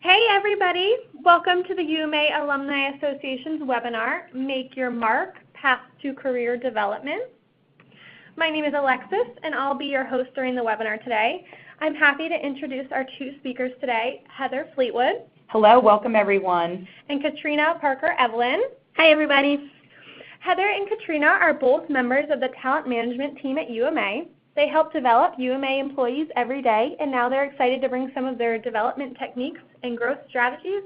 Hey everybody, welcome to the UMA Alumni Association's webinar, Make Your Mark, Path to Career Development. My name is Alexis and I'll be your host during the webinar today. I'm happy to introduce our two speakers today, Heather Fleetwood. Hello, welcome everyone. And Katrina Parker-Evelyn. Hi everybody. Heather and Katrina are both members of the talent management team at UMA. They help develop UMA employees every day, and now they're excited to bring some of their development techniques and growth strategies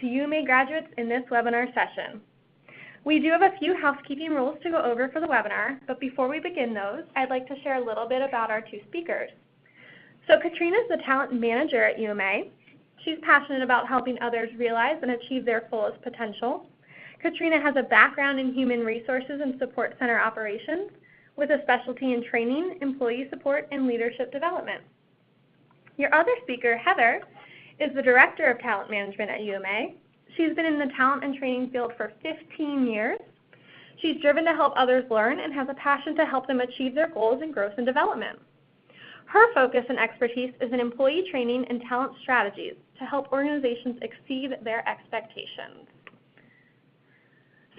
to UMA graduates in this webinar session. We do have a few housekeeping rules to go over for the webinar, but before we begin those, I'd like to share a little bit about our two speakers. So Katrina is the talent manager at UMA. She's passionate about helping others realize and achieve their fullest potential. Katrina has a background in human resources and support center operations, with a specialty in training, employee support, and leadership development. Your other speaker, Heather, is the Director of Talent Management at UMA. She's been in the talent and training field for 15 years. She's driven to help others learn and has a passion to help them achieve their goals in growth and development. Her focus and expertise is in employee training and talent strategies to help organizations exceed their expectations.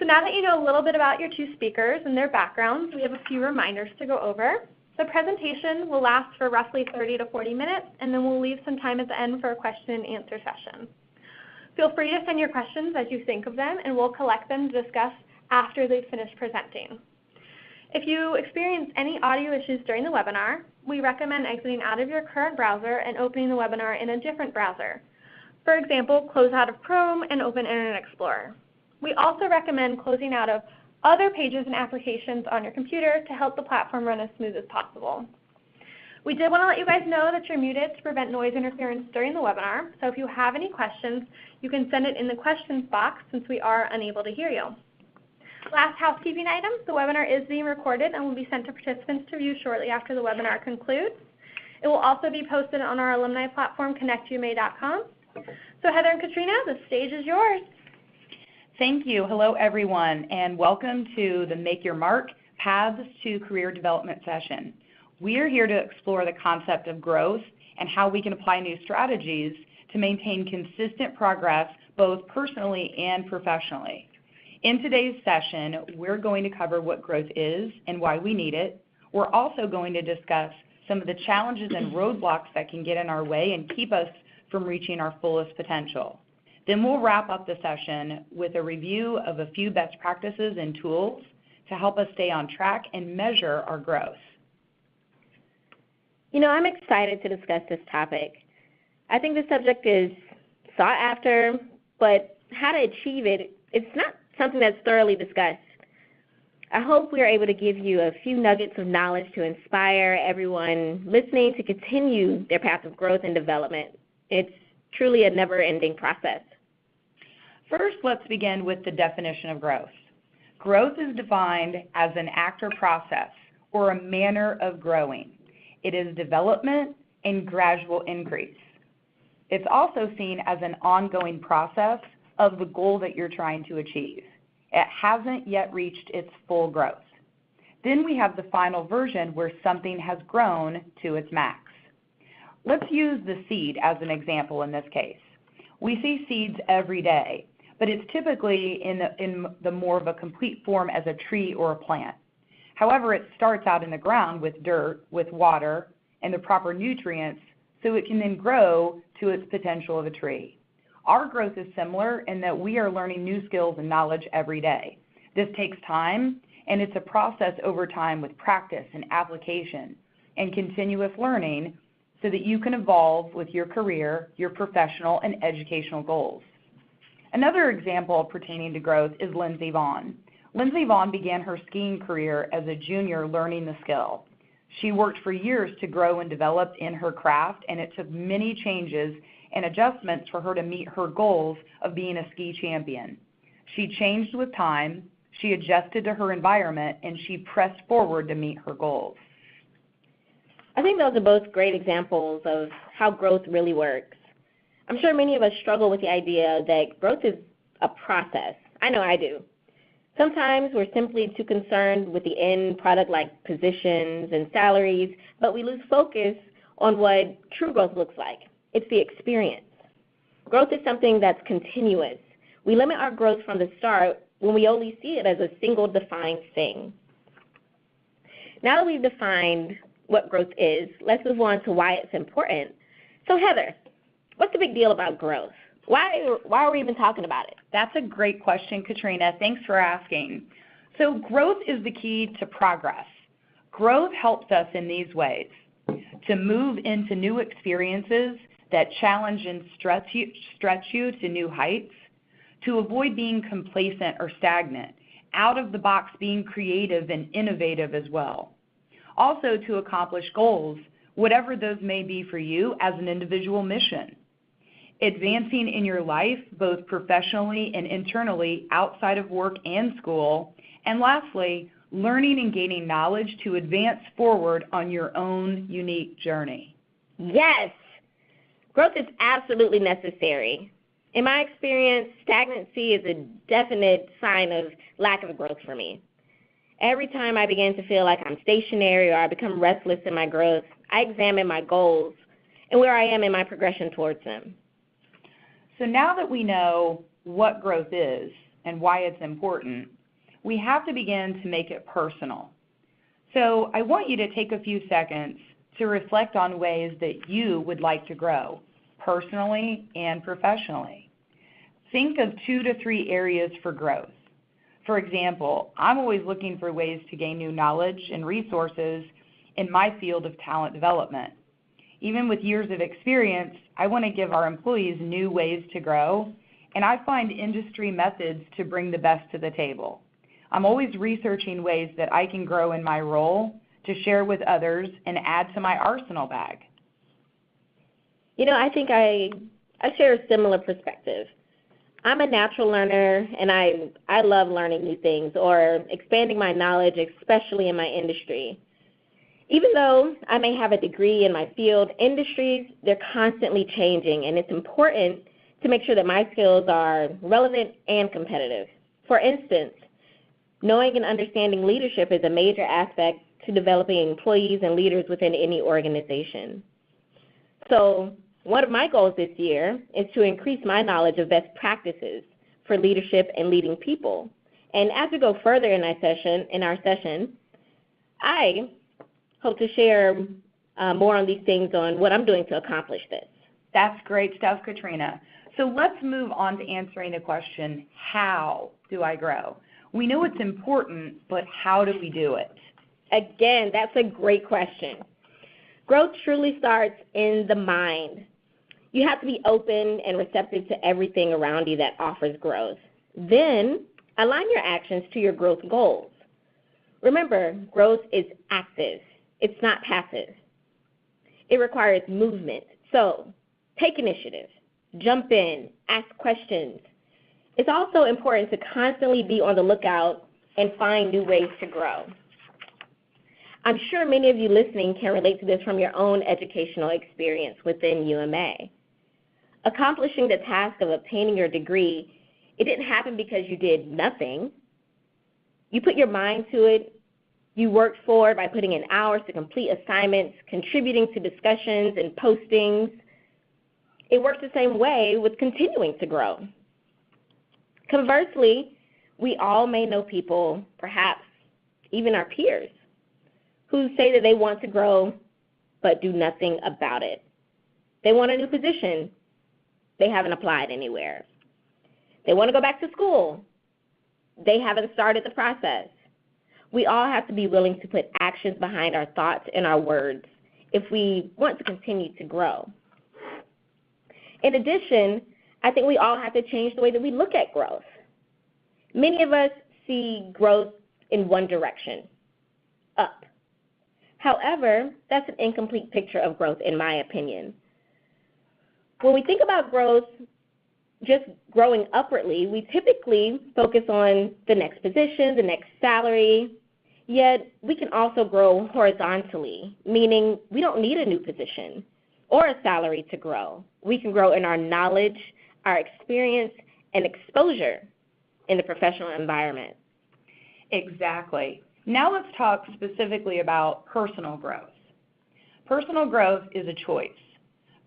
So now that you know a little bit about your two speakers and their backgrounds, we have a few reminders to go over. The presentation will last for roughly 30 to 40 minutes, and then we'll leave some time at the end for a question and answer session. Feel free to send your questions as you think of them, and we'll collect them to discuss after they've finished presenting. If you experience any audio issues during the webinar, we recommend exiting out of your current browser and opening the webinar in a different browser. For example, close out of Chrome and open Internet Explorer. We also recommend closing out of other pages and applications on your computer to help the platform run as smooth as possible. We did want to let you guys know that you're muted to prevent noise interference during the webinar, so if you have any questions, you can send it in the questions box since we are unable to hear you. Last housekeeping item, the webinar is being recorded and will be sent to participants to view shortly after the webinar concludes. It will also be posted on our alumni platform, connectuma.com. So Heather and Katrina, the stage is yours. Thank you. Hello everyone, and welcome to the Make Your Mark, Paths to Career Development session. We are here to explore the concept of growth and how we can apply new strategies to maintain consistent progress both personally and professionally. In today's session, we're going to cover what growth is and why we need it. We're also going to discuss some of the challenges and roadblocks that can get in our way and keep us from reaching our fullest potential. Then we'll wrap up the session with a review of a few best practices and tools to help us stay on track and measure our growth. You know, I'm excited to discuss this topic. I think the subject is sought after, but how to achieve it, it's not something that's thoroughly discussed. I hope we are able to give you a few nuggets of knowledge to inspire everyone listening to continue their path of growth and development. It's truly a never-ending process. First, let's begin with the definition of growth. Growth is defined as an act or process or a manner of growing. It is development and gradual increase. It's also seen as an ongoing process of the goal that you're trying to achieve. It hasn't yet reached its full growth. Then we have the final version where something has grown to its max. Let's use the seed as an example in this case. We see seeds every day, but it's typically in the more of a complete form as a tree or a plant. However, it starts out in the ground with dirt, with water, and the proper nutrients so it can then grow to its potential of a tree. Our growth is similar in that we are learning new skills and knowledge every day. This takes time, and it's a process over time with practice and application and continuous learning so that you can evolve with your career, your professional, and educational goals. Another example pertaining to growth is Lindsey Vaughn. Lindsey Vaughn began her skiing career as a junior learning the skill. She worked for years to grow and develop in her craft, and it took many changes and adjustments for her to meet her goals of being a ski champion. She changed with time, she adjusted to her environment, and she pressed forward to meet her goals. I think those are both great examples of how growth really works. I'm sure many of us struggle with the idea that growth is a process. I know I do. Sometimes we're simply too concerned with the end product like positions and salaries, but we lose focus on what true growth looks like. It's the experience. Growth is something that's continuous. We limit our growth from the start when we only see it as a single defined thing. Now that we've defined what growth is, let's move on to why it's important. So Heather, what's the big deal about growth? Why are we even talking about it? That's a great question, Katrina. Thanks for asking. So growth is the key to progress. Growth helps us in these ways: to move into new experiences that challenge and stretch you to new heights, to avoid being complacent or stagnant, out of the box being creative and innovative as well. Also to accomplish goals, whatever those may be for you as an individual mission. Advancing in your life, both professionally and internally, outside of work and school. And lastly, learning and gaining knowledge to advance forward on your own unique journey. Yes, growth is absolutely necessary. In my experience, stagnancy is a definite sign of lack of growth for me. Every time I begin to feel like I'm stationary or I become restless in my growth, I examine my goals and where I am in my progression towards them. So now that we know what growth is and why it's important, we have to begin to make it personal. So I want you to take a few seconds to reflect on ways that you would like to grow, personally and professionally. Think of 2 to 3 areas for growth. For example, I'm always looking for ways to gain new knowledge and resources in my field of talent development. Even with years of experience, I want to give our employees new ways to grow, and I find industry methods to bring the best to the table. I'm always researching ways that I can grow in my role to share with others and add to my arsenal bag. You know, I think I share a similar perspective. I'm a natural learner, and I love learning new things or expanding my knowledge, especially in my industry. Even though I may have a degree in my field, industries, they're constantly changing, and it's important to make sure that my skills are relevant and competitive. For instance, knowing and understanding leadership is a major aspect to developing employees and leaders within any organization. So one of my goals this year is to increase my knowledge of best practices for leadership and leading people. And as we go further in our session, I hope to share more on these things on what I'm doing to accomplish this. That's great stuff, Katrina. So let's move on to answering the question, how do I grow? We know it's important, but how do we do it? Again, that's a great question. Growth truly starts in the mind. You have to be open and receptive to everything around you that offers growth. Then, align your actions to your growth goals. Remember, growth is active. It's not passive. It requires movement. So, take initiative. Jump in. Ask questions. It's also important to constantly be on the lookout and find new ways to grow. I'm sure many of you listening can relate to this from your own educational experience within UMA. Accomplishing the task of obtaining your degree, it didn't happen because you did nothing. You put your mind to it. You worked for it by putting in hours to complete assignments, contributing to discussions and postings. It works the same way with continuing to grow. Conversely, we all may know people, perhaps even our peers, who say that they want to grow but do nothing about it. They want a new position. They haven't applied anywhere. They want to go back to school. They haven't started the process. We all have to be willing to put actions behind our thoughts and our words if we want to continue to grow. In addition, I think we all have to change the way that we look at growth. Many of us see growth in one direction, up. However, that's an incomplete picture of growth in my opinion. When we think about growth, just growing upwardly, we typically focus on the next position, the next salary, yet we can also grow horizontally, meaning we don't need a new position or a salary to grow. We can grow in our knowledge, our experience, and exposure in the professional environment. Exactly. Now let's talk specifically about personal growth. Personal growth is a choice.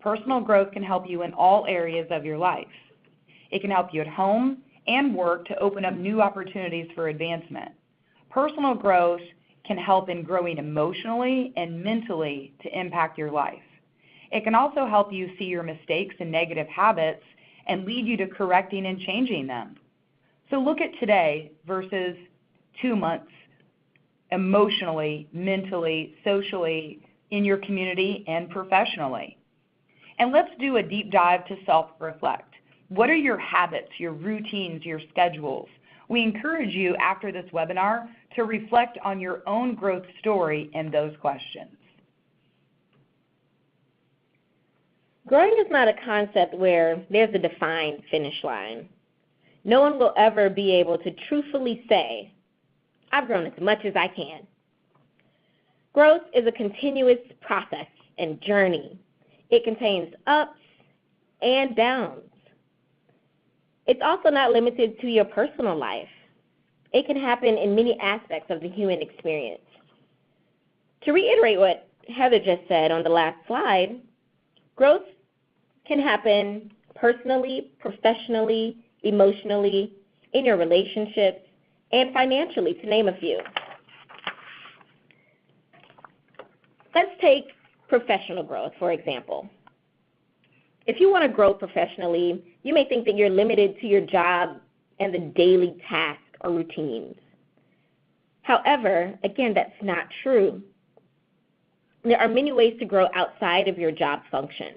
Personal growth can help you in all areas of your life. It can help you at home and work to open up new opportunities for advancement. Personal growth can help in growing emotionally and mentally to impact your life. It can also help you see your mistakes and negative habits and lead you to correcting and changing them. So look at today versus 2 months emotionally, mentally, socially, in your community and professionally. And let's do a deep dive to self-reflect. What are your habits, your routines, your schedules? We encourage you after this webinar to reflect on your own growth story and those questions. Growing is not a concept where there's a defined finish line. No one will ever be able to truthfully say, I've grown as much as I can. Growth is a continuous process and journey. It contains ups and downs. It's also not limited to your personal life. It can happen in many aspects of the human experience. To reiterate what Heather just said on the last slide, growth can happen personally, professionally, emotionally, in your relationships, and financially, to name a few. Let's take professional growth, for example. If you want to grow professionally, you may think that you're limited to your job and the daily tasks or routines. However, again, that's not true. There are many ways to grow outside of your job function.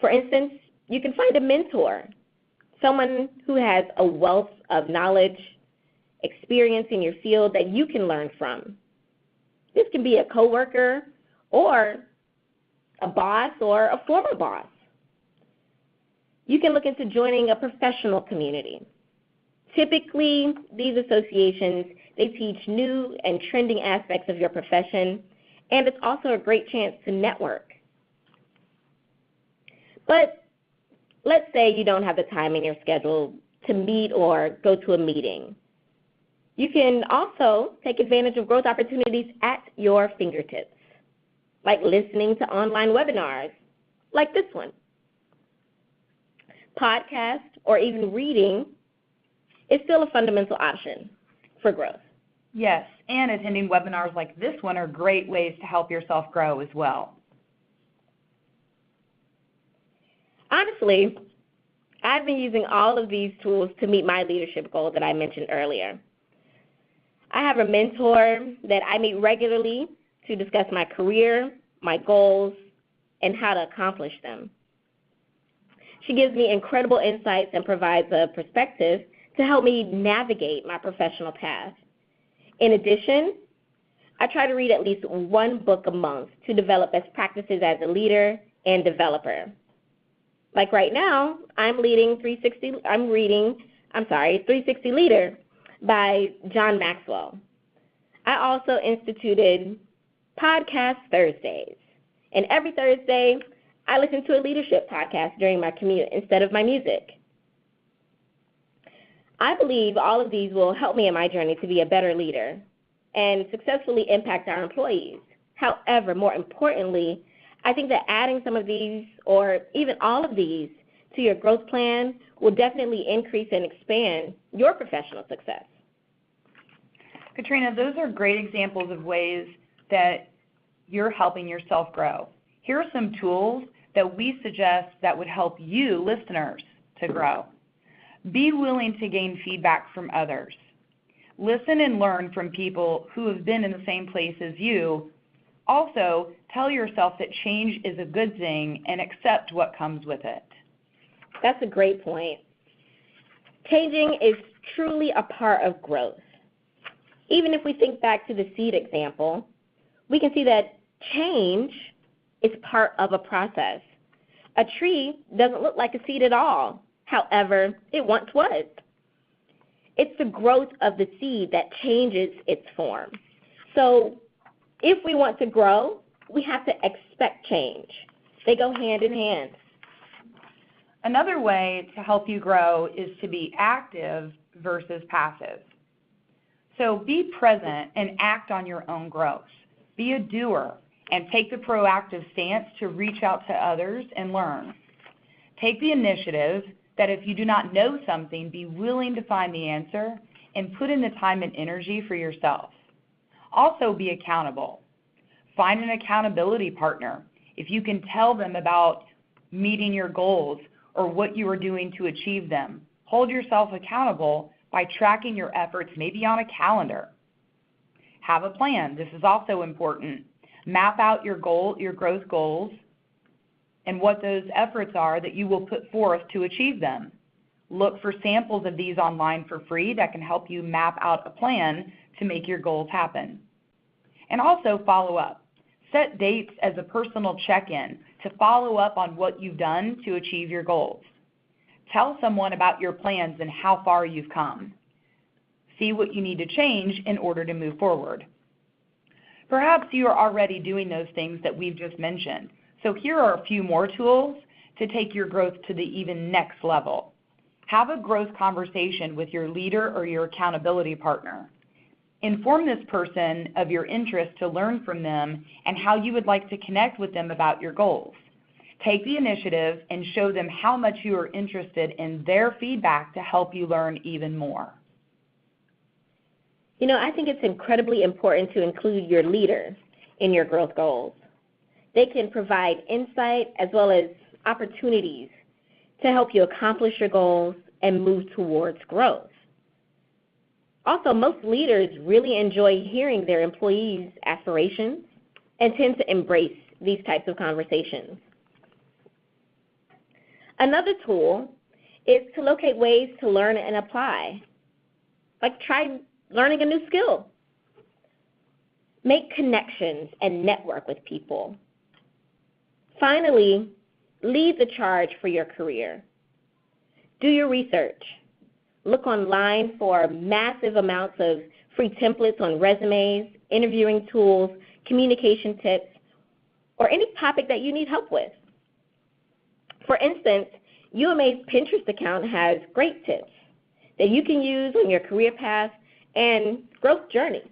For instance, you can find a mentor, someone who has a wealth of knowledge, experience in your field that you can learn from. This can be a coworker or a boss or a former boss. You can look into joining a professional community. Typically, these associations, they teach new and trending aspects of your profession, and it's also a great chance to network. But let's say you don't have the time in your schedule to meet or go to a meeting. You can also take advantage of growth opportunities at your fingertips, like listening to online webinars, like this one. Podcast or even reading is still a fundamental option for growth. Yes, and attending webinars like this one are great ways to help yourself grow as well. Honestly, I've been using all of these tools to meet my leadership goal that I mentioned earlier. I have a mentor that I meet regularly to discuss my career, my goals, and how to accomplish them. She gives me incredible insights and provides a perspective to help me navigate my professional path. In addition, I try to read at least one book a month to develop best practices as a leader and developer. Like right now, I'm reading 360 Leader by John Maxwell. I also instituted Podcast Thursdays. And every Thursday, I listen to a leadership podcast during my commute instead of my music. I believe all of these will help me in my journey to be a better leader and successfully impact our employees. However, more importantly, I think that adding some of these or even all of these to your growth plan will definitely increase and expand your professional success. Katrina, those are great examples of ways that you're helping yourself grow. Here are some tools that we suggest that would help you, listeners, to grow. Be willing to gain feedback from others. Listen and learn from people who have been in the same place as you. Also, tell yourself that change is a good thing and accept what comes with it. That's a great point. Changing is truly a part of growth. Even if we think back to the seed example, we can see that change is part of a process. A tree doesn't look like a seed at all. However, it once was. It's the growth of the seed that changes its form. So if we want to grow, we have to expect change. They go hand in hand. Another way to help you grow is to be active versus passive. So be present and act on your own growth. Be a doer and take the proactive stance to reach out to others and learn. Take the initiative that if you do not know something, be willing to find the answer and put in the time and energy for yourself. Also, be accountable. Find an accountability partner. If you can tell them about meeting your goals or what you are doing to achieve them, hold yourself accountable by tracking your efforts, maybe on a calendar. Have a plan. This is also important. Map out your growth goals and what those efforts are that you will put forth to achieve them. Look for samples of these online for free that can help you map out a plan to make your goals happen. And also follow up. Set dates as a personal check-in to follow up on what you've done to achieve your goals. Tell someone about your plans and how far you've come. See what you need to change in order to move forward. Perhaps you are already doing those things that we've just mentioned. So here are a few more tools to take your growth to the even next level. Have a growth conversation with your leader or your accountability partner. Inform this person of your interest to learn from them and how you would like to connect with them about your goals. Take the initiative and show them how much you are interested in their feedback to help you learn even more. I think it's incredibly important to include your leader in your growth goals. They can provide insight as well as opportunities to help you accomplish your goals and move towards growth. Also, most leaders really enjoy hearing their employees' aspirations and tend to embrace these types of conversations. Another tool is to locate ways to learn and apply. Like try learning a new skill. Make connections and network with people. Finally, lead the charge for your career. Do your research. Look online for massive amounts of free templates on resumes, interviewing tools, communication tips, or any topic that you need help with. For instance, UMA's Pinterest account has great tips that you can use on your career path and growth journey.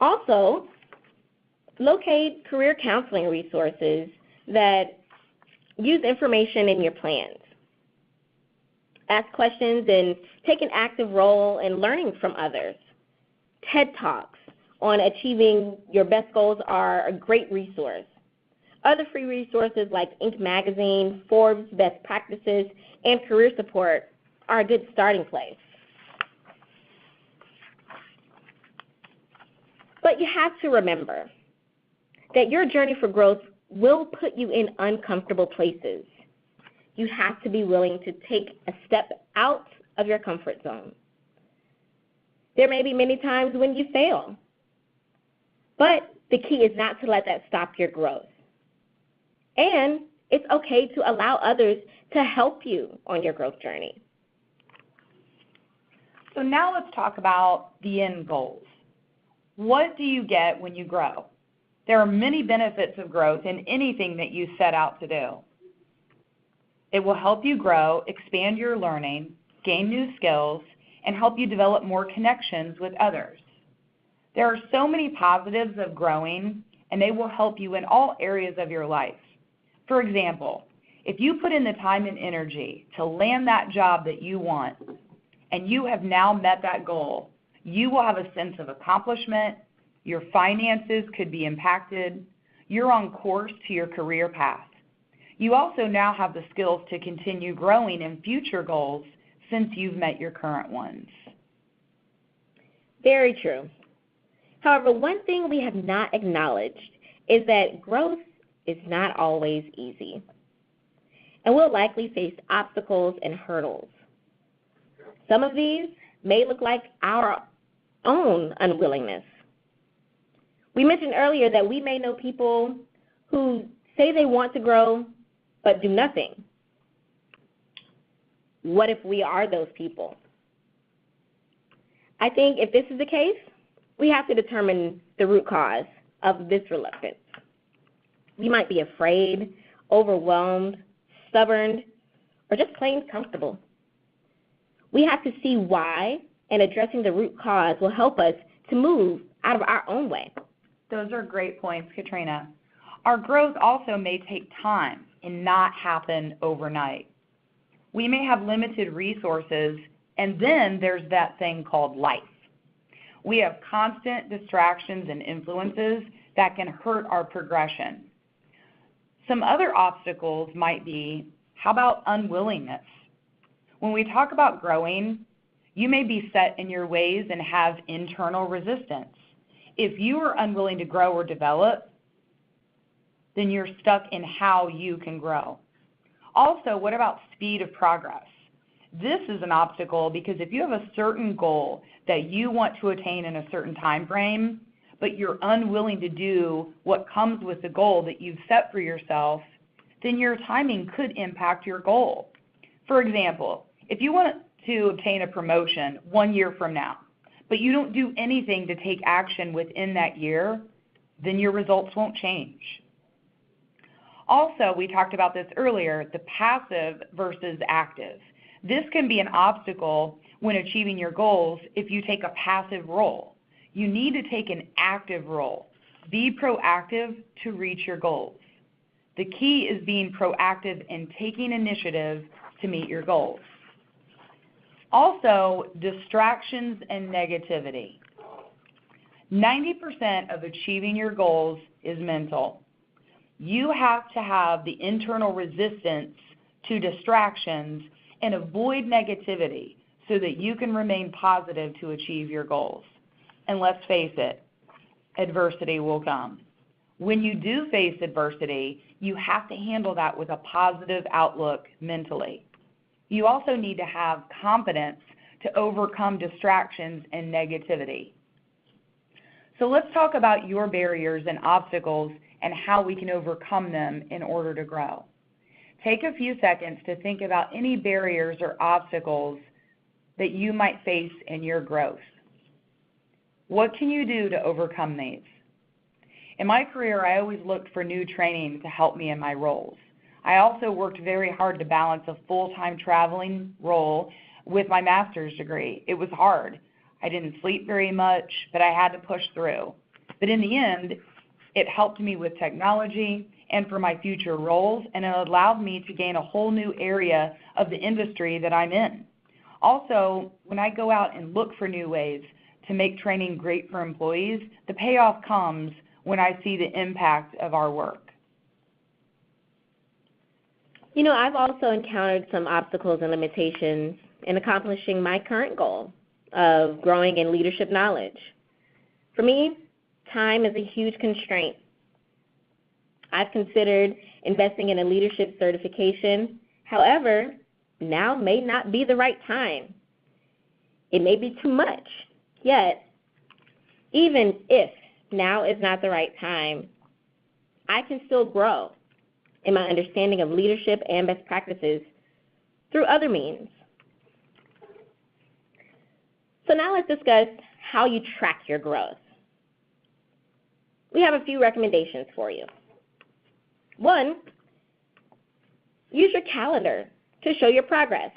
Also, locate career counseling resources that use information in your plans. Ask questions and take an active role in learning from others. TED Talks on achieving your best goals are a great resource. Other free resources like Inc. Magazine, Forbes Best Practices, and Career Support are a good starting place. But you have to remember that your journey for growth will put you in uncomfortable places. You have to be willing to take a step out of your comfort zone. There may be many times when you fail, but the key is not to let that stop your growth. And it's okay to allow others to help you on your growth journey. So now let's talk about the end goals. What do you get when you grow? There are many benefits of growth in anything that you set out to do. It will help you grow, expand your learning, gain new skills, and help you develop more connections with others. There are so many positives of growing, and they will help you in all areas of your life. For example, if you put in the time and energy to land that job that you want, and you have now met that goal, you will have a sense of accomplishment, your finances could be impacted, you're on course to your career path. You also now have the skills to continue growing in future goals since you've met your current ones. Very true. However, one thing we have not acknowledged is that growth is not always easy, and we'll likely face obstacles and hurdles. Some of these may look like our own unwillingness. We mentioned earlier that we may know people who say they want to grow but do nothing. What if we are those people? I think if this is the case, we have to determine the root cause of this reluctance. You might be afraid, overwhelmed, stubborn, or just plain comfortable. We have to see why, and addressing the root cause will help us to move out of our own way. Those are great points, Katrina. Our growth also may take time and not happen overnight. We may have limited resources, and then there's that thing called life. We have constant distractions and influences that can hurt our progression. Some other obstacles might be, how about unwillingness? When we talk about growing, you may be set in your ways and have internal resistance. If you are unwilling to grow or develop, then you're stuck in how you can grow. Also, what about speed of progress? This is an obstacle because if you have a certain goal that you want to attain in a certain time frame, but you're unwilling to do what comes with the goal that you've set for yourself, then your timing could impact your goal. For example, if you want to obtain a promotion 1 year from now, but you don't do anything to take action within that year, then your results won't change. Also, we talked about this earlier, the passive versus active. This can be an obstacle when achieving your goals if you take a passive role. You need to take an active role. Be proactive to reach your goals. The key is being proactive and taking initiative to meet your goals. Also, distractions and negativity. 90% of achieving your goals is mental. You have to have the internal resistance to distractions and avoid negativity so that you can remain positive to achieve your goals. And let's face it, adversity will come. When you do face adversity, you have to handle that with a positive outlook mentally. You also need to have confidence to overcome distractions and negativity. So let's talk about your barriers and obstacles and how we can overcome them in order to grow. Take a few seconds to think about any barriers or obstacles that you might face in your growth. What can you do to overcome these? In my career, I always looked for new training to help me in my roles. I also worked very hard to balance a full-time traveling role with my master's degree. It was hard. I didn't sleep very much, but I had to push through. But in the end, it helped me with technology and for my future roles, and it allowed me to gain a whole new area of the industry that I'm in. Also, when I go out and look for new ways to make training great for employees, the payoff comes when I see the impact of our work. You know, I've also encountered some obstacles and limitations in accomplishing my current goal of growing in leadership knowledge. For me, time is a huge constraint. I've considered investing in a leadership certification. However, now may not be the right time. It may be too much. Yet, even if now is not the right time, I can still grow in my understanding of leadership and best practices through other means. So now let's discuss how you track your growth. We have a few recommendations for you. 1, use your calendar to show your progress.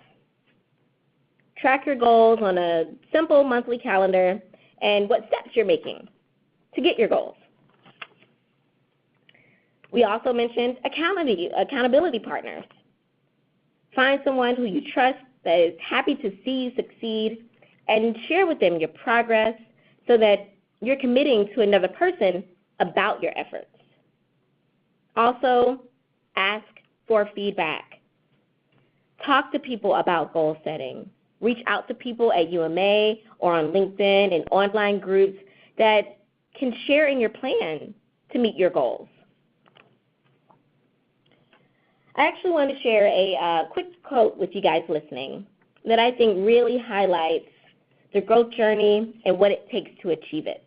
Track your goals on a simple monthly calendar and what steps you're making to get your goals. We also mentioned accountability partners. Find someone who you trust that is happy to see you succeed and share with them your progress so that you're committing to another person about your efforts. Also, ask for feedback. Talk to people about goal setting. Reach out to people at UMA or on LinkedIn and online groups that can share in your plan to meet your goals. I actually want to share a quick quote with you guys listening that I think really highlights the growth journey and what it takes to achieve it.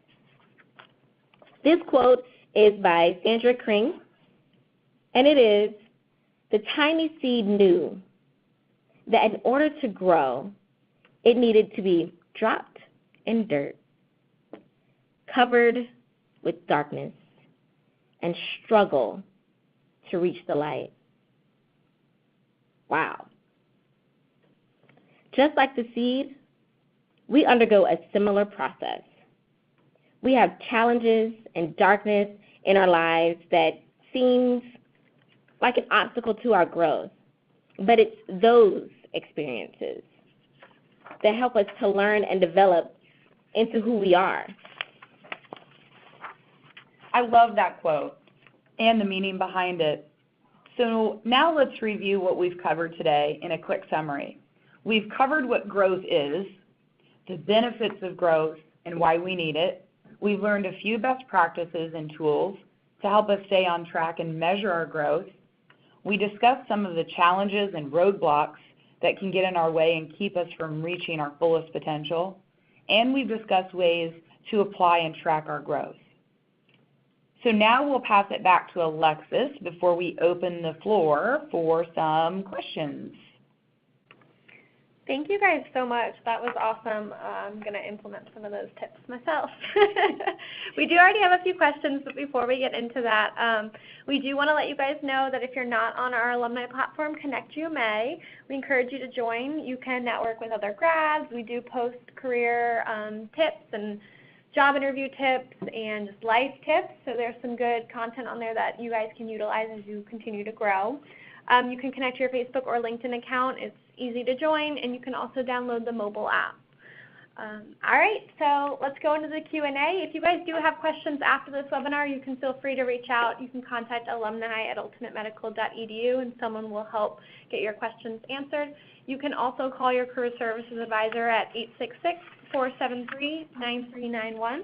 This quote is by Sandra Kring, and it is, "The tiny seed knew that in order to grow, it needed to be dropped in dirt, covered with darkness, and struggle to reach the light." Wow. Just like the seed, we undergo a similar process. We have challenges and darkness in our lives that seems like an obstacle to our growth. But it's those experiences that help us to learn and develop into who we are. I love that quote and the meaning behind it. So now let's review what we've covered today in a quick summary. We've covered what growth is, the benefits of growth, and why we need it. We've learned a few best practices and tools to help us stay on track and measure our growth. We discussed some of the challenges and roadblocks that can get in our way and keep us from reaching our fullest potential. And we've discussed ways to apply and track our growth. So now we'll pass it back to Alexis before we open the floor for some questions. Thank you guys so much. That was awesome. I'm going to implement some of those tips myself. We do already have a few questions, but before we get into that, we do want to let you guys know that if you're not on our alumni platform, Connect UMA, we encourage you to join. You can network with other grads. We do post career tips and job interview tips and just life tips, so there's some good content on there that you guys can utilize as you continue to grow. You can connect your Facebook or LinkedIn account. It's easy to join, and you can also download the mobile app. All right, so let's go into the Q&A. If you guys do have questions after this webinar, you can feel free to reach out. You can contact alumni at ultimatemedical.edu, and someone will help get your questions answered. You can also call your career services advisor at 866-473-9391. All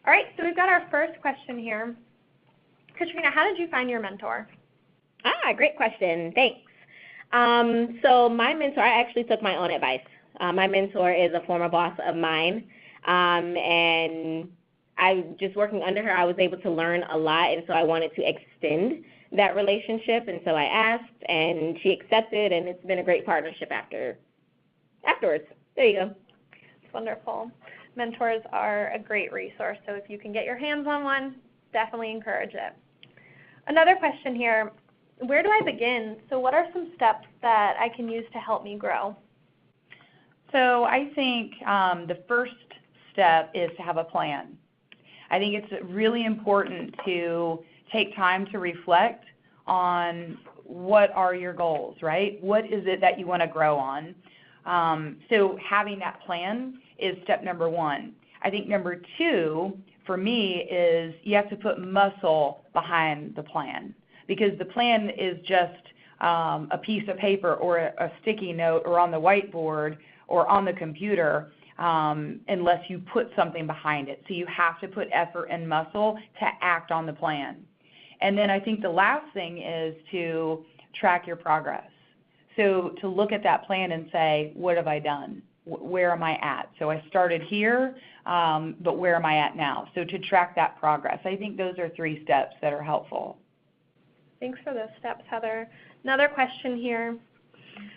right, so we've got our first question here. Katrina, how did you find your mentor? Great question. Thanks. So my mentor, I actually took my own advice. My mentor is a former boss of mine, and I just working under her, I was able to learn a lot, and so I wanted to extend that relationship, and so I asked, and she accepted, and it's been a great partnership afterwards. There you go. It's wonderful. Mentors are a great resource, so if you can get your hands on one, definitely encourage it. Another question here. Where do I begin? So what are some steps that I can use to help me grow? So I think the first step is to have a plan. I think it's really important to take time to reflect on what are your goals, right? What is it that you want to grow on? So having that plan is step number one. I think number two for me is you have to put muscle behind the plan, because the plan is just a piece of paper or a sticky note or on the whiteboard or on the computer unless you put something behind it. So you have to put effort and muscle to act on the plan. And then I think the last thing is to track your progress. So to look at that plan and say, what have I done? Where am I at? So I started here, but where am I at now? So to track that progress. I think those are 3 steps that are helpful. Thanks for those steps, Heather. Another question here.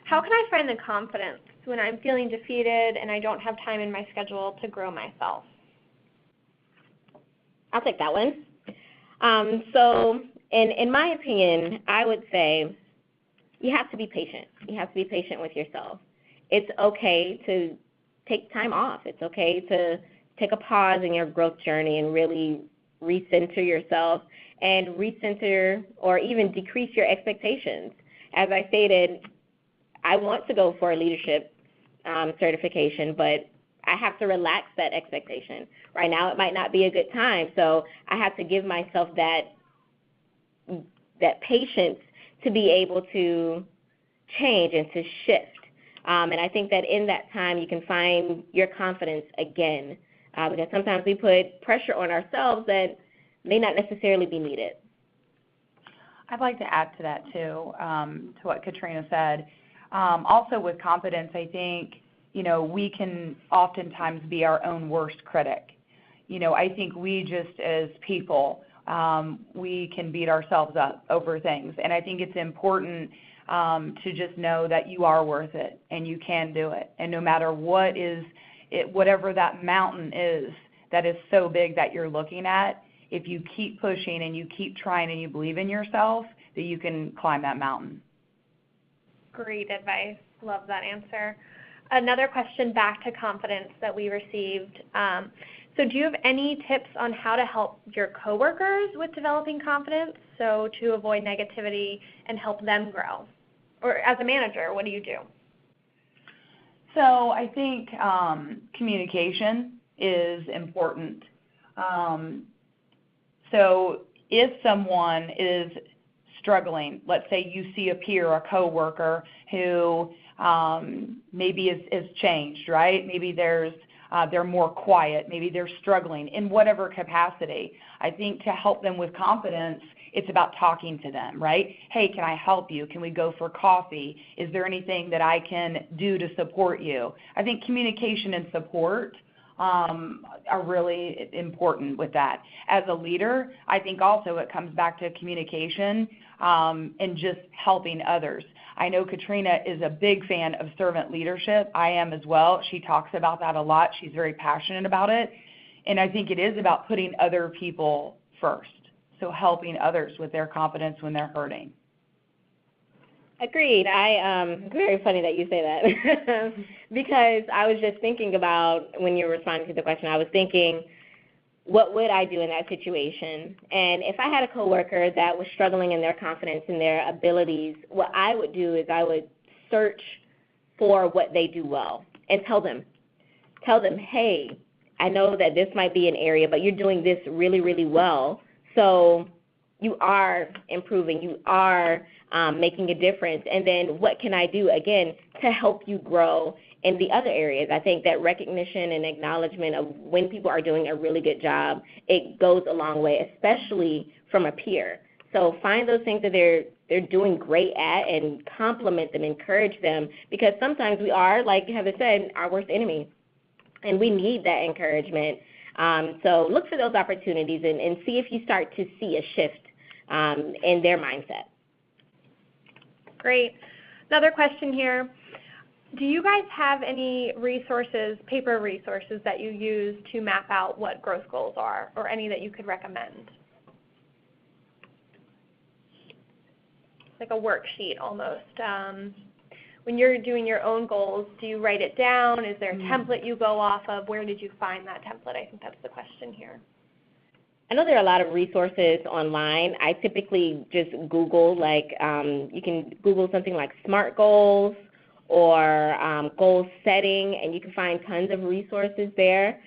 How can I find the confidence when I'm feeling defeated and I don't have time in my schedule to grow myself? I'll take that one. So in my opinion, I would say you have to be patient. You have to be patient with yourself. It's okay to take time off. It's okay to take a pause in your growth journey and really recenter yourself and recenter or even decrease your expectations. As I stated, I want to go for a leadership certification, but I have to relax that expectation. Right now it might not be a good time, so I have to give myself that patience to be able to change and to shift. And I think that in that time you can find your confidence again, because sometimes we put pressure on ourselves that may not necessarily be needed. I'd like to add to that too, to what Katrina said. Also with confidence, I think, we can oftentimes be our own worst critic. I think we just as people, we can beat ourselves up over things. And I think it's important to just know that you are worth it and you can do it. And no matter whatever that mountain is that is so big that you're looking at, if you keep pushing and you keep trying and you believe in yourself, that you can climb that mountain. Great advice. Love that answer. Another question back to confidence that we received. So do you have any tips on how to help your coworkers with developing confidence, so to avoid negativity and help them grow? Or as a manager, what do you do? So I think communication is important. So if someone is struggling, let's say you see a peer, a coworker who maybe is changed, right? Maybe they're more quiet, maybe they're struggling in whatever capacity. I think to help them with confidence, it's about talking to them, right? Hey, can I help you? Can we go for coffee? Is there anything that I can do to support you? I think communication and support are really important with that. As a leader, I think also it comes back to communication and just helping others. I know Katrina is a big fan of servant leadership. I am as well. She talks about that a lot. She's very passionate about it. And I think it is about putting other people first. So helping others with their confidence when they're hurting. Agreed. It's very funny that you say that because I was just thinking about when you were responding to the question, I was thinking, what would I do in that situation? And if I had a coworker that was struggling in their confidence and their abilities, what I would do is I would search for what they do well and tell them, hey, I know that this might be an area, but you're doing this really, really well. So you are improving, you are making a difference, and then what can I do, again, to help you grow in the other areas? I think that recognition and acknowledgement of when people are doing a really good job, it goes a long way, especially from a peer. So find those things that they're doing great at and compliment them, encourage them, because sometimes we are, like Heather said, our worst enemy, and we need that encouragement. So look for those opportunities and see if you start to see a shift in their mindset. Great. Another question here. Do you guys have any resources, paper resources that you use to map out what growth goals are, or any that you could recommend? Like a worksheet almost. When you're doing your own goals, do you write it down? Is there a template you go off of? Where did you find that template? I think that's the question here. I know there are a lot of resources online. I typically just Google, you can Google something like SMART goals or goal setting, and you can find tons of resources there.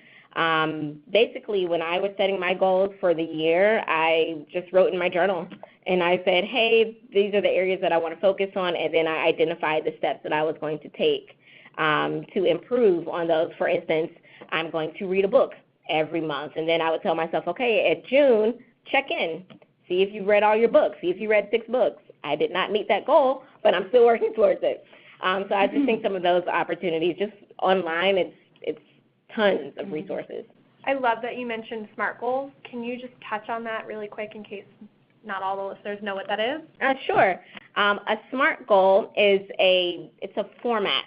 Basically, when I was setting my goals for the year, I just wrote in my journal, and I said, hey, these are the areas that I want to focus on, and then I identified the steps that I was going to take to improve on those. For instance, I'm going to read a book every month, and then I would tell myself, okay, at June, check in, see if you've read all your books, see if you read 6 books. I did not meet that goal, but I'm still working towards it. So I just think some of those opportunities, just online, it's tons of resources. I love that you mentioned SMART goals. Can you just touch on that really quick in case not all the listeners know what that is? Sure. A SMART goal is it's a format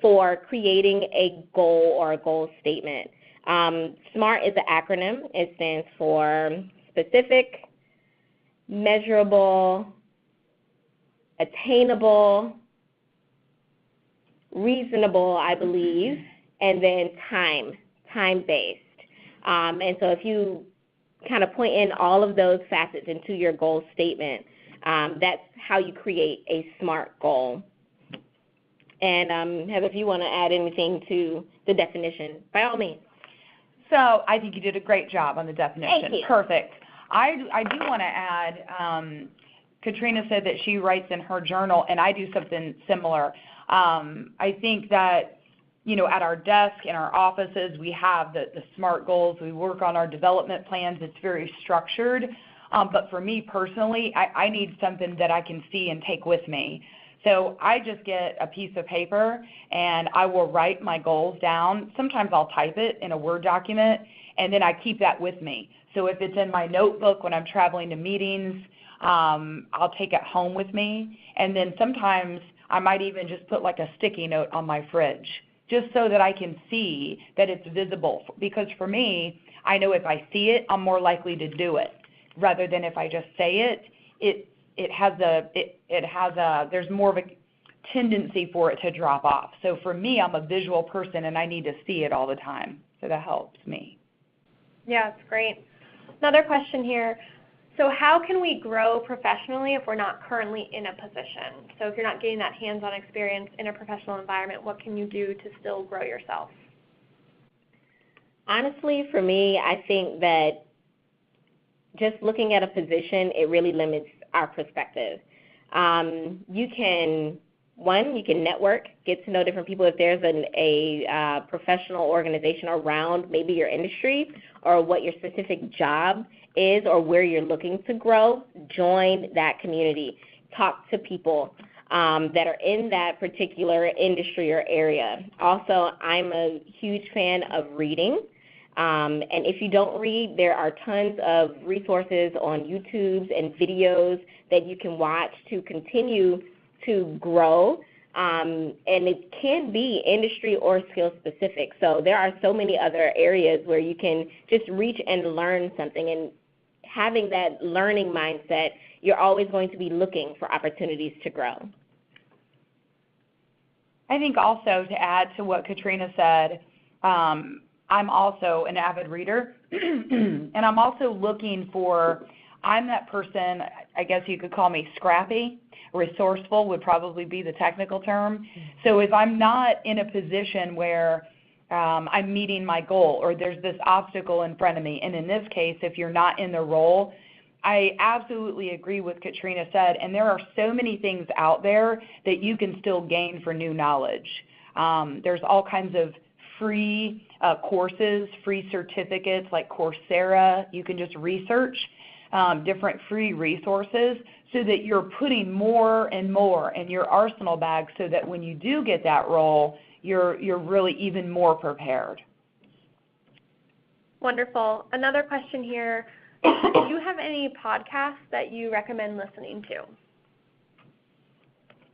for creating a goal or a goal statement. SMART is an acronym. It stands for specific, measurable, attainable, reasonable, I believe, and then time-based. And so if you kind of point in all of those facets into your goal statement, that's how you create a SMART goal. And Heather, if you want to add anything to the definition, by all means. So I think you did a great job on the definition. Thank you. Perfect. I do want to add, Katrina said that she writes in her journal, and I do something similar. I think that, at our desk, in our offices, we have the SMART goals. We work on our development plans. It's very structured. But for me personally, I need something that I can see and take with me. So I just get a piece of paper, and I will write my goals down. Sometimes I'll type it in a Word document, and then I keep that with me. So if it's in my notebook when I'm traveling to meetings, I'll take it home with me. And then sometimes I might even just put like a sticky note on my fridge, just so that I can see that it's visible. Because for me, I know if I see it, I'm more likely to do it, rather than if I just say it. There's more of a tendency for it to drop off. So for me, I'm a visual person, and I need to see it all the time. So that helps me. Yeah, that's great. Another question here. So how can we grow professionally if we're not currently in a position? So if you're not getting that hands-on experience in a professional environment, what can you do to still grow yourself? Honestly, for me, I think that just looking at a position, it really limits our perspective. You can network, get to know different people. If there's a professional organization around maybe your industry or what your specific job is or where you're looking to grow, join that community. Talk to people that are in that particular industry or area. Also, I'm a huge fan of reading. And if you don't read, there are tons of resources on YouTube and videos that you can watch to continue to grow. And it can be industry or skill specific. So there are so many other areas where you can just reach and learn something. And having that learning mindset, you're always going to be looking for opportunities to grow. I think also to add to what Katrina said, I'm also an avid reader, and I'm also looking for, I'm that person, I guess you could call me scrappy, resourceful would probably be the technical term. So if I'm not in a position where I'm meeting my goal or there's this obstacle in front of me, and in this case, if you're not in the role, I absolutely agree with Katrina said, and there are so many things out there that you can still gain for new knowledge. There's all kinds of free courses, free certificates like Coursera. You can just research different free resources so that you're putting more and more in your arsenal bag so that when you do get that role, you're really even more prepared. Wonderful. Another question here. Do you have any podcasts that you recommend listening to?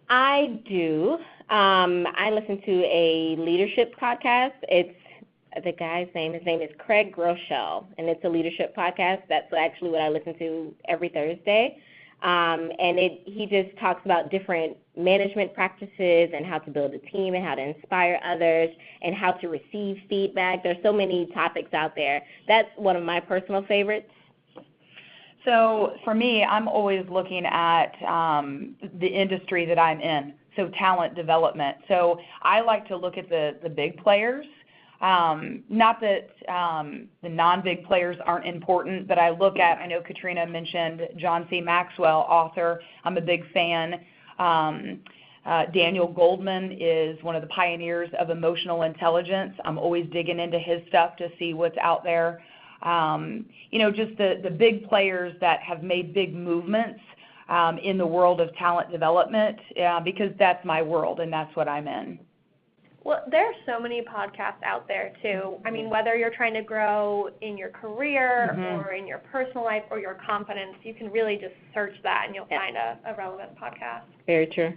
I do. I listen to a leadership podcast. It's the guy's name. His name is Craig Groeschel, and it's a leadership podcast. That's actually what I listen to every Thursday. And he just talks about different management practices and how to build a team and how to inspire others and how to receive feedback. There's so many topics out there. That's one of my personal favorites. So for me, I'm always looking at the industry that I'm in, so talent development. So I like to look at the big players. Not that the non-big players aren't important, but I know Katrina mentioned John C. Maxwell, author. I'm a big fan. Daniel Goldman is one of the pioneers of emotional intelligence. I'm always digging into his stuff to see what's out there. Just the big players that have made big movements in the world of talent development, because that's my world and that's what I'm in. Well, there are so many podcasts out there, too. I mean, whether you're trying to grow in your career or in your personal life or your confidence, you can really just search that and you'll find a relevant podcast. Very true.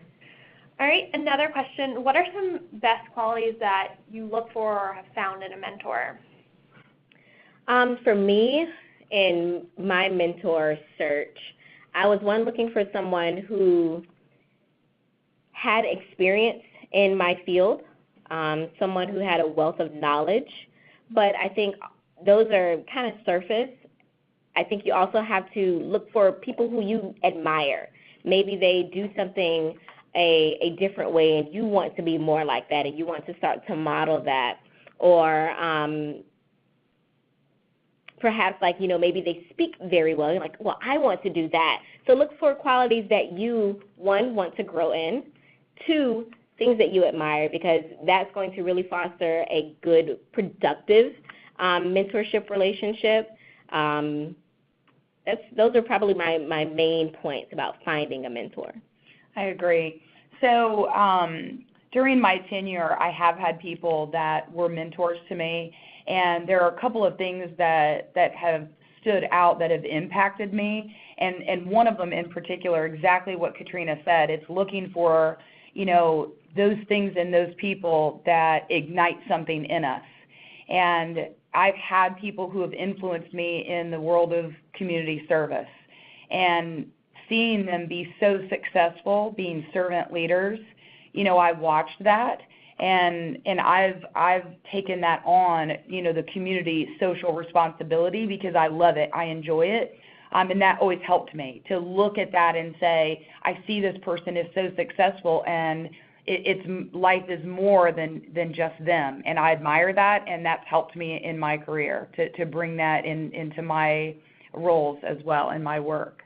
All right, another question. What are some best qualities that you look for or have found in a mentor? For me, in my mentor search, I was looking for someone who had experience in my field, someone who had a wealth of knowledge, but I think those are kind of surface. I think you also have to look for people who you admire. Maybe they do something a different way and you want to be more like that and you want to start to model that, or perhaps maybe they speak very well. You're like, well, I want to do that. So look for qualities that you, one, want to grow in, two, things that you admire, because that's going to really foster a good, productive mentorship relationship. Those are probably my main points about finding a mentor. I agree. So during my tenure, I have had people that were mentors to me, and there are a couple of things that have stood out that have impacted me, and one of them in particular, exactly what Katrina said, it's looking for, those things in those people that ignite something in us. And I've had people who have influenced me in the world of community service, and seeing them be so successful being servant leaders, I watched that, And I've taken that on, the community social responsibility, because I love it, I enjoy it. And that always helped me to look at that and say, I see this person is so successful, and it's life is more than just them. And I admire that, and that's helped me in my career to bring that into my roles as well in my work.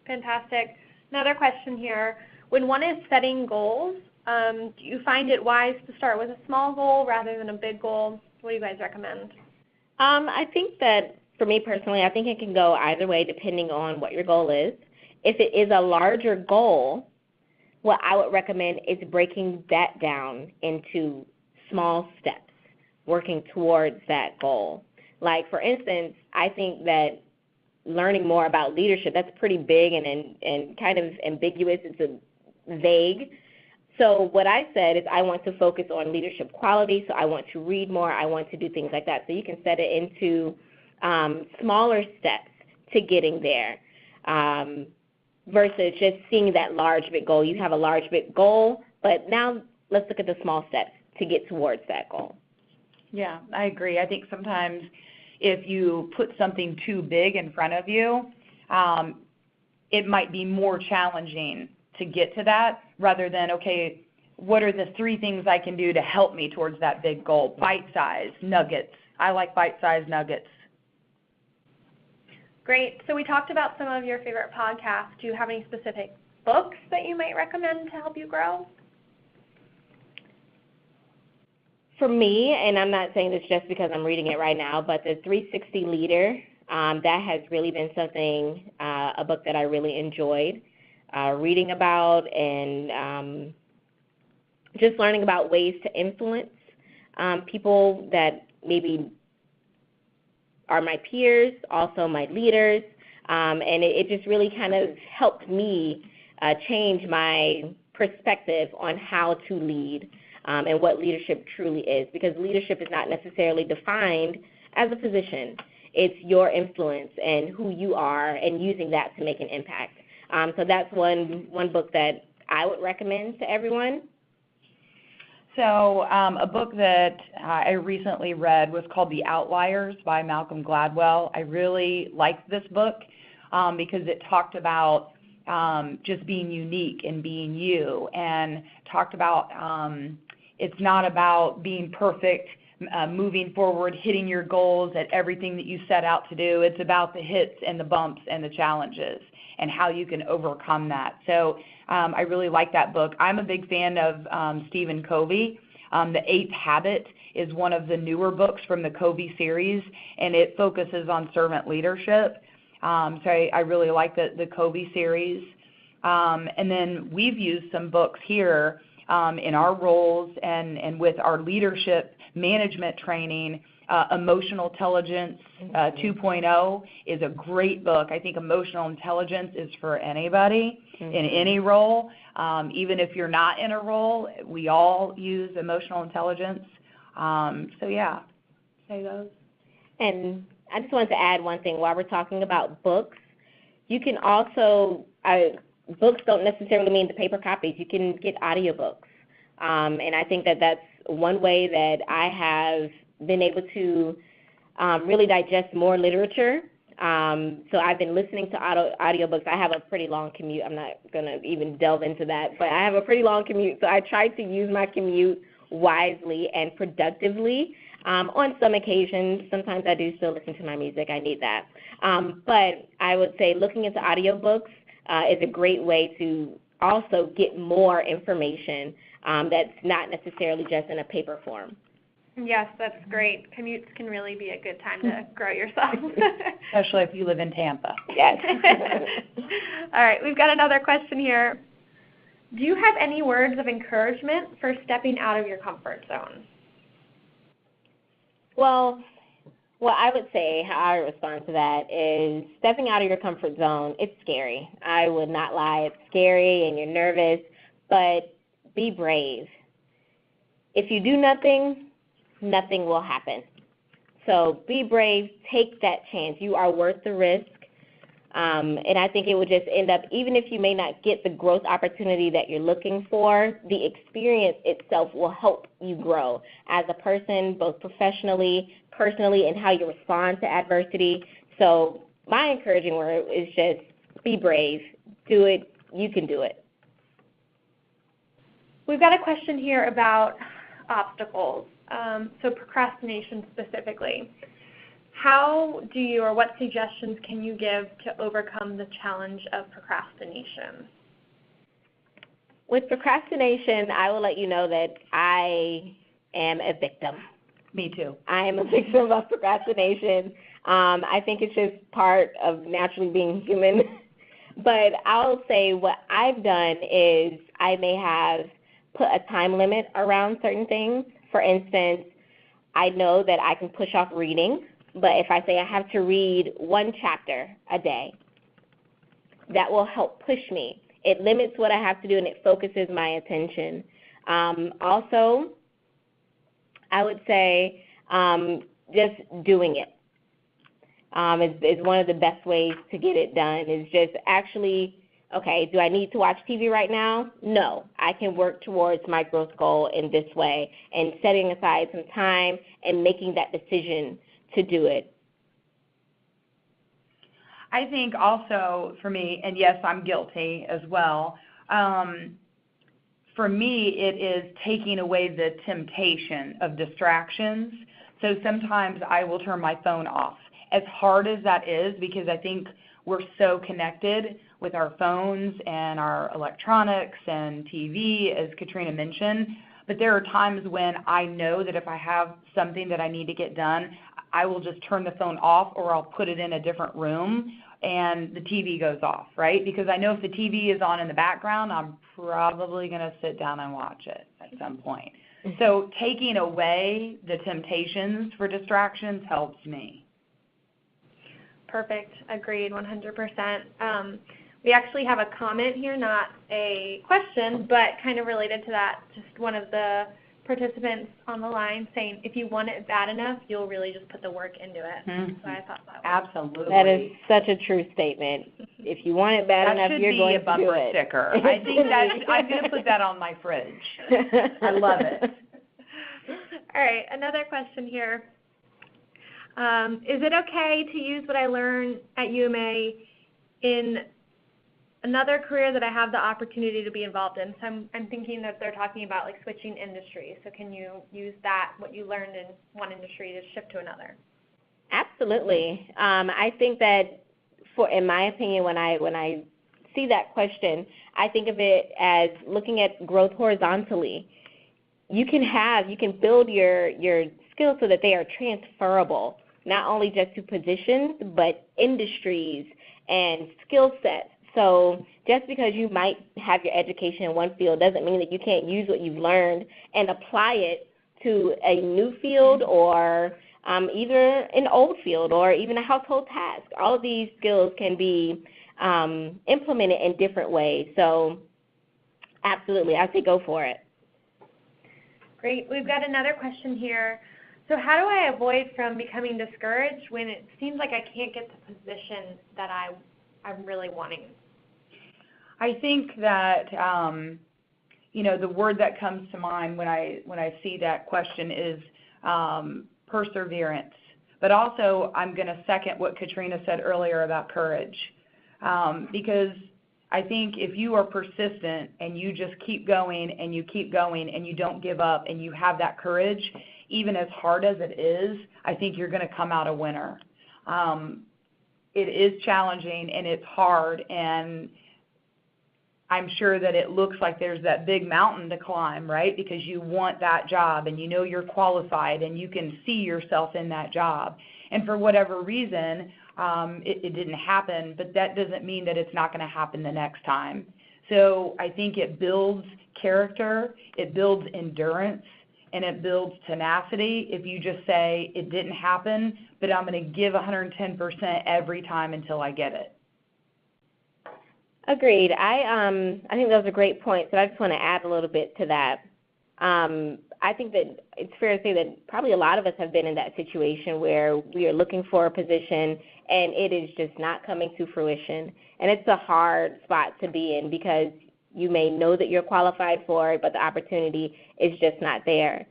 Fantastic. Another question here. When one is setting goals, do you find it wise to start with a small goal rather than a big goal? What do you guys recommend? I think that, for me personally, I think it can go either way depending on what your goal is. If it is a larger goal, what I would recommend is breaking that down into small steps, working towards that goal. Like, for instance, I think that learning more about leadership, that's pretty big and kind of ambiguous. It's vague. So what I said is I want to focus on leadership quality, so I want to read more, I want to do things like that. So you can set it into smaller steps to getting there versus just seeing that large, big goal. You have a large, big goal, but now let's look at the small steps to get towards that goal. Yeah, I agree. I think sometimes if you put something too big in front of you, it might be more challenging to get to that rather than, okay, what are the 3 things I can do to help me towards that big goal? Bite-sized nuggets. I like bite-sized nuggets. Great. So we talked about some of your favorite podcasts. Do you have any specific books that you might recommend to help you grow? For me, and I'm not saying this just because I'm reading it right now, but the 360 Leader, that has really been something, a book that I really enjoyed reading about, and just learning about ways to influence people that maybe are my peers, also my leaders, and it just really kind of helped me change my perspective on how to lead and what leadership truly is, because leadership is not necessarily defined as a position. It's your influence and who you are and using that to make an impact. So that's one book that I would recommend to everyone. So a book that I recently read was called The Outliers by Malcolm Gladwell. I really liked this book because it talked about just being unique and being you, and talked about it's not about being perfect, moving forward, hitting your goals at everything that you set out to do. It's about the hits and the bumps and the challenges and how you can overcome that. So I really like that book. I'm a big fan of Stephen Covey. The 8th Habit is one of the newer books from the Covey series, and it focuses on servant leadership. So I really like the Covey series. And then we've used some books here in our roles and with our leadership management training. Emotional Intelligence 2.0 is a great book. I think emotional intelligence is for anybody in any role. Even if you're not in a role, we all use emotional intelligence. So yeah, say those. And I just wanted to add one thing while we're talking about books. You can also, books don't necessarily mean the paper copies. You can get audiobooks. And I think that that's one way that I have been able to really digest more literature. So I've been listening to audiobooks. I have a pretty long commute. I'm not going to even delve into that, but I have a pretty long commute. So I try to use my commute wisely and productively. On some occasions, sometimes I do still listen to my music. I need that. But I would say looking into audiobooks is a great way to also get more information that's not necessarily just in a paper form. Yes, that's great. Commutes can really be a good time to grow yourself. Especially if you live in Tampa. Yes. All right, we've got another question here. Do you have any words of encouragement for stepping out of your comfort zone? Well, what I would say, how I respond to that is stepping out of your comfort zone, it's scary. I would not lie. It's scary and you're nervous, but be brave. If you do nothing, nothing will happen. So be brave. Take that chance. You are worth the risk. And I think it would just end up, even if you may not get the growth opportunity that you're looking for, the experience itself will help you grow as a person, both professionally, personally, and how you respond to adversity. So my encouraging word is just be brave. Do it. You can do it. We've got a question here about obstacles, so procrastination specifically. How do you, or what suggestions can you give to overcome the challenge of procrastination? With procrastination, I will let you know that I am a victim. Me too. I am a victim of procrastination. I think it's just part of naturally being human. But I'll say what I've done is I may have put a time limit around certain things. For instance, I know that I can push off reading, but if I say I have to read one chapter a day, that will help push me. It limits what I have to do and it focuses my attention. Also, I would say just doing it is one of the best ways to get it done, is just actually, okay, do I need to watch TV right now? No. I can work towards my growth goal in this way, and setting aside some time and making that decision to do it. I think also for me, and yes, I'm guilty as well, for me it is taking away the temptation of distractions. So sometimes I will turn my phone off. As hard as that is, because I think we're so connected with our phones and our electronics and TV, as Katrina mentioned, but there are times when I know that if I have something that I need to get done, I will just turn the phone off, or I'll put it in a different room and the TV goes off, right? Because I know if the TV is on in the background, I'm probably going to sit down and watch it at some point. So taking away the temptations for distractions helps me. Perfect. Agreed, 100%. We actually have a comment here, not a question, but kind of related to that. Just one of the participants on the line saying, if you want it bad enough, you'll really just put the work into it. Mm-hmm. So I thought that was absolutely. That is such a true statement. If you want it bad enough, you're going to do it. That should be a bumper sticker. I think I'm going to put that on my fridge. I love it. All right, another question here. Is it okay to use what I learned at UMA in another career that I have the opportunity to be involved in? So I'm thinking that they're talking about like switching industries. So can you use that, what you learned in one industry, to shift to another? Absolutely. I think that, in my opinion, when I see that question, I think of it as looking at growth horizontally. You can build your skills so that they are transferable, not only just to positions, but industries and skill sets. So just because you might have your education in one field doesn't mean that you can't use what you've learned and apply it to a new field, or either an old field, or even a household task. All of these skills can be implemented in different ways. So absolutely, I say go for it. Great. We've got another question here. So how do I avoid from becoming discouraged when it seems like I can't get the position that I'm really wanting? I think that the word that comes to mind when I see that question is perseverance. But also, I'm going to second what Katrina said earlier about courage, because I think if you are persistent and you just keep going and you don't give up and you have that courage, even as hard as it is, I think you're going to come out a winner. It is challenging and it's hard, and I'm sure that it looks like there's that big mountain to climb, right? Because you want that job and you know you're qualified and you can see yourself in that job. And for whatever reason, it didn't happen, but that doesn't mean that it's not going to happen the next time. So I think it builds character, it builds endurance, and it builds tenacity if you just say it didn't happen, but I'm going to give 110% every time until I get it. Agreed. I think those are great points, but I just want to add a little bit to that. I think that it's fair to say that probably a lot of us have been in that situation where we are looking for a position and it is just not coming to fruition. And it's a hard spot to be in because you may know that you're qualified for it, but the opportunity is just not there.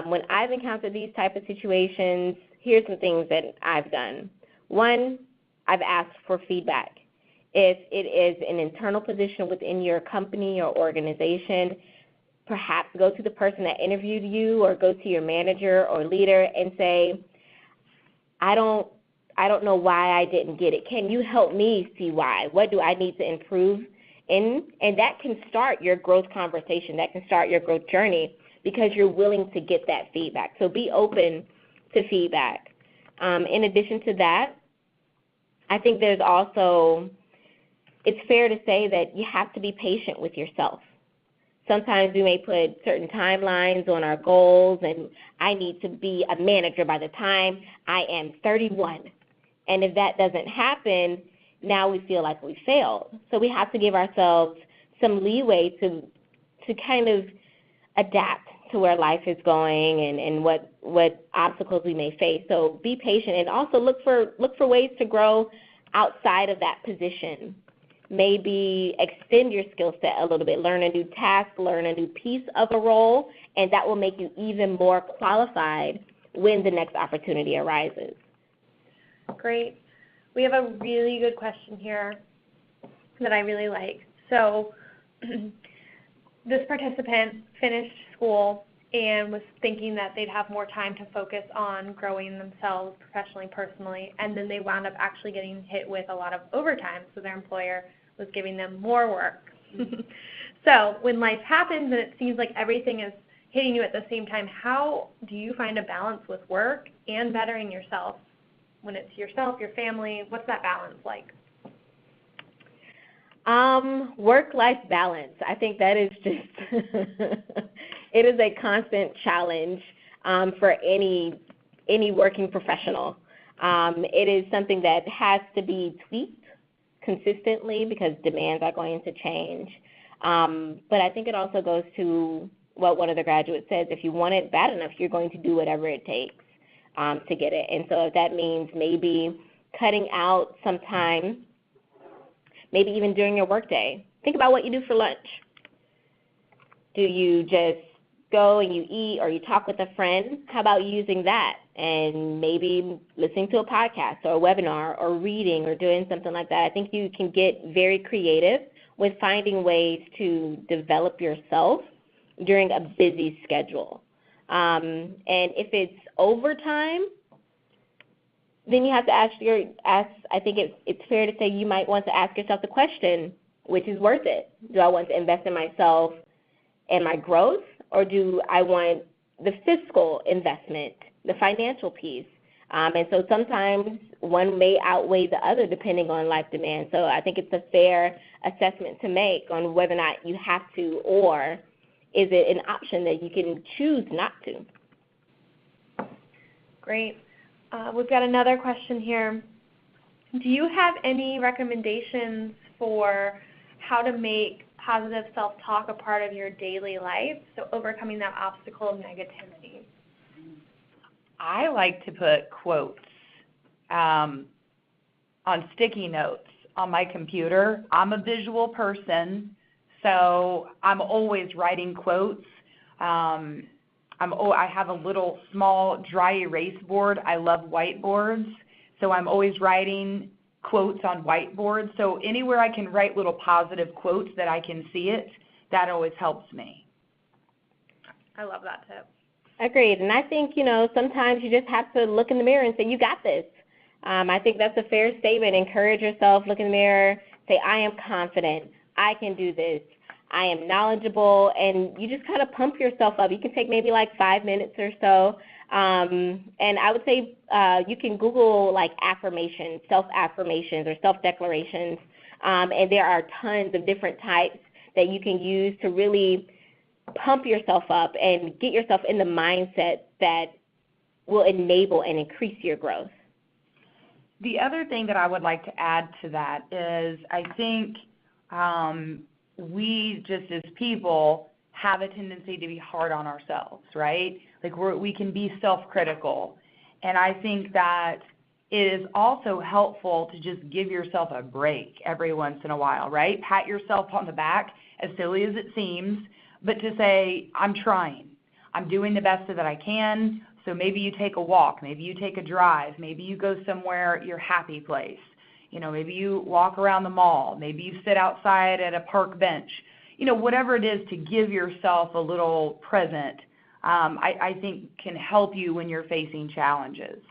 When I've encountered these type of situations, here's some things that I've done. One, I've asked for feedback. If it is an internal position within your company or organization, perhaps go to the person that interviewed you or go to your manager or leader and say, I don't know why I didn't get it. Can you help me see why? What do I need to improve in? And that can start your growth conversation. That can start your growth journey because you're willing to get that feedback. So be open to feedback. In addition to that, I think there's also, it's fair to say that you have to be patient with yourself. Sometimes we may put certain timelines on our goals, and I need to be a manager by the time I am 31. And if that doesn't happen, now we feel like we failed. So we have to give ourselves some leeway to kind of adapt to where life is going and what obstacles we may face. So be patient and also look for ways to grow outside of that position. Maybe extend your skill set a little bit, learn a new task, learn a new piece of a role, and that will make you even more qualified when the next opportunity arises. Great. We have a really good question here that I really like. So this participant finished school and was thinking that they'd have more time to focus on growing themselves professionally, personally, and then they wound up actually getting hit with a lot of overtime, so their employer was giving them more work. So when life happens and it seems like everything is hitting you at the same time, how do you find a balance with work and bettering yourself? When it's yourself, your family, what's that balance like? Work-life balance. I think that is just, it is a constant challenge for any working professional. It is something that has to be tweaked consistently because demands are going to change. But I think it also goes to what one of the graduates says, if you want it bad enough, you're going to do whatever it takes to get it. And so if that means maybe cutting out some time, maybe even during your workday. Think about what you do for lunch. Do you just go and you eat or you talk with a friend? How about using that and maybe listening to a podcast or a webinar or reading or doing something like that? I think you can get very creative with finding ways to develop yourself during a busy schedule. And if it's overtime, then you have to ask, I think it's fair to say you might want to ask yourself the question, which is worth it? Do I want to invest in myself and my growth, or do I want the fiscal investment, the financial piece? And so sometimes one may outweigh the other depending on life demands. So I think it's a fair assessment to make on whether or not you have to, or is it an option that you can choose not to? Great. We've got another question here. Do you have any recommendations for how to make positive self-talk a part of your daily life, so overcoming that obstacle of negativity? I like to put quotes on sticky notes on my computer. I'm a visual person, so I'm always writing quotes. I have a little small dry erase board. I love whiteboards, so I'm always writing quotes on whiteboards. So anywhere I can write little positive quotes that I can see it, that always helps me. I love that tip. Agreed. And I think, sometimes you just have to look in the mirror and say, you got this. I think that's a fair statement. Encourage yourself, look in the mirror, say, I am confident, I can do this, I am knowledgeable, and you just kind of pump yourself up. You can take maybe like 5 minutes or so. And I would say you can Google like affirmations, self-affirmations or self-declarations, and there are tons of different types that you can use to really pump yourself up and get yourself in the mindset that will enable and increase your growth. The other thing that I would like to add to that is I think we just as people have a tendency to be hard on ourselves, right? Like we can be self-critical. And I think that it is also helpful to just give yourself a break every once in a while, right? Pat yourself on the back, as silly as it seems, but to say, I'm trying. I'm doing the best that I can. So maybe you take a walk, maybe you take a drive, maybe you go somewhere, your happy place. You know, maybe you walk around the mall, maybe you sit outside at a park bench. You know, whatever it is to give yourself a little present, I think can help you when you're facing challenges.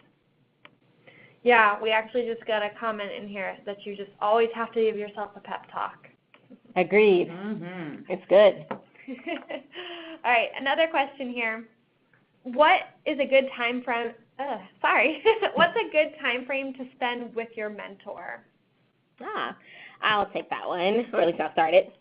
Yeah, we actually just got a comment in here that you just always have to give yourself a pep talk. Agreed. Mm-hmm. It's good. All right, another question here. What is a good time frame? What's a good time frame to spend with your mentor? I'll take that one, or at least I'll start it.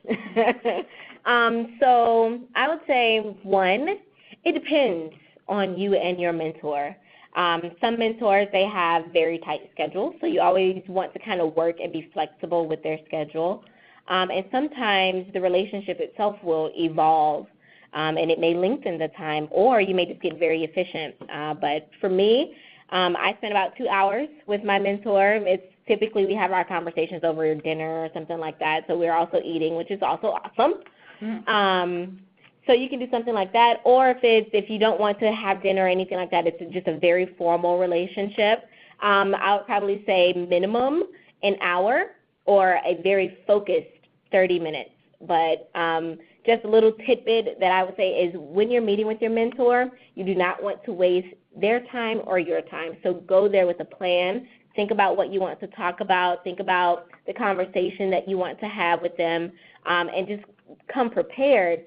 So I would say, one, it depends on you and your mentor. Some mentors, they have very tight schedules, so you always want to kind of work and be flexible with their schedule. And sometimes the relationship itself will evolve, and it may lengthen the time, or you may just get very efficient. But for me, I spend about 2 hours with my mentor. It's typically we have our conversations over dinner or something like that, so we're also eating, which is also awesome. Mm-hmm. So you can do something like that, or if you don't want to have dinner or anything like that, it's just a very formal relationship. I would probably say minimum an hour or a very focused 30 minutes. But just a little tidbit that I would say is when you're meeting with your mentor, you do not want to waste their time or your time. So go there with a plan. Think about what you want to talk about. Think about the conversation that you want to have with them, and just come prepared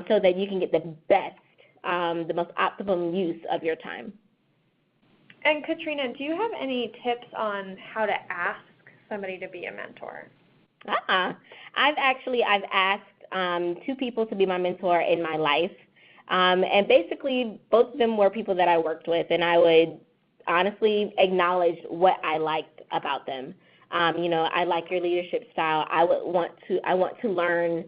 so that you can get the best, the most optimum use of your time. And Katrina, do you have any tips on how to ask somebody to be a mentor? I've asked 2 people to be my mentor in my life, and basically both of them were people that I worked with, and I would honestly acknowledge what I liked about them. I like your leadership style. I want to learn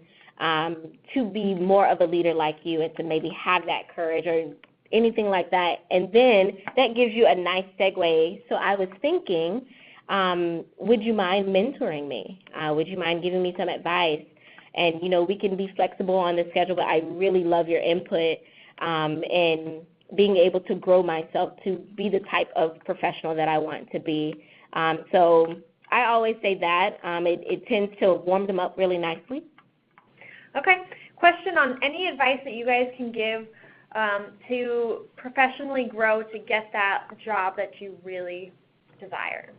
to be more of a leader like you, and to maybe have that courage or anything like that. And then that gives you a nice segue. So I was thinking, would you mind mentoring me? Would you mind giving me some advice? And, we can be flexible on the schedule, but I really love your input and being able to grow myself to be the type of professional that I want to be. So I always say that. It tends to warm them up really nicely. Okay. Question on any advice that you guys can give to professionally grow to get that job that you really desire.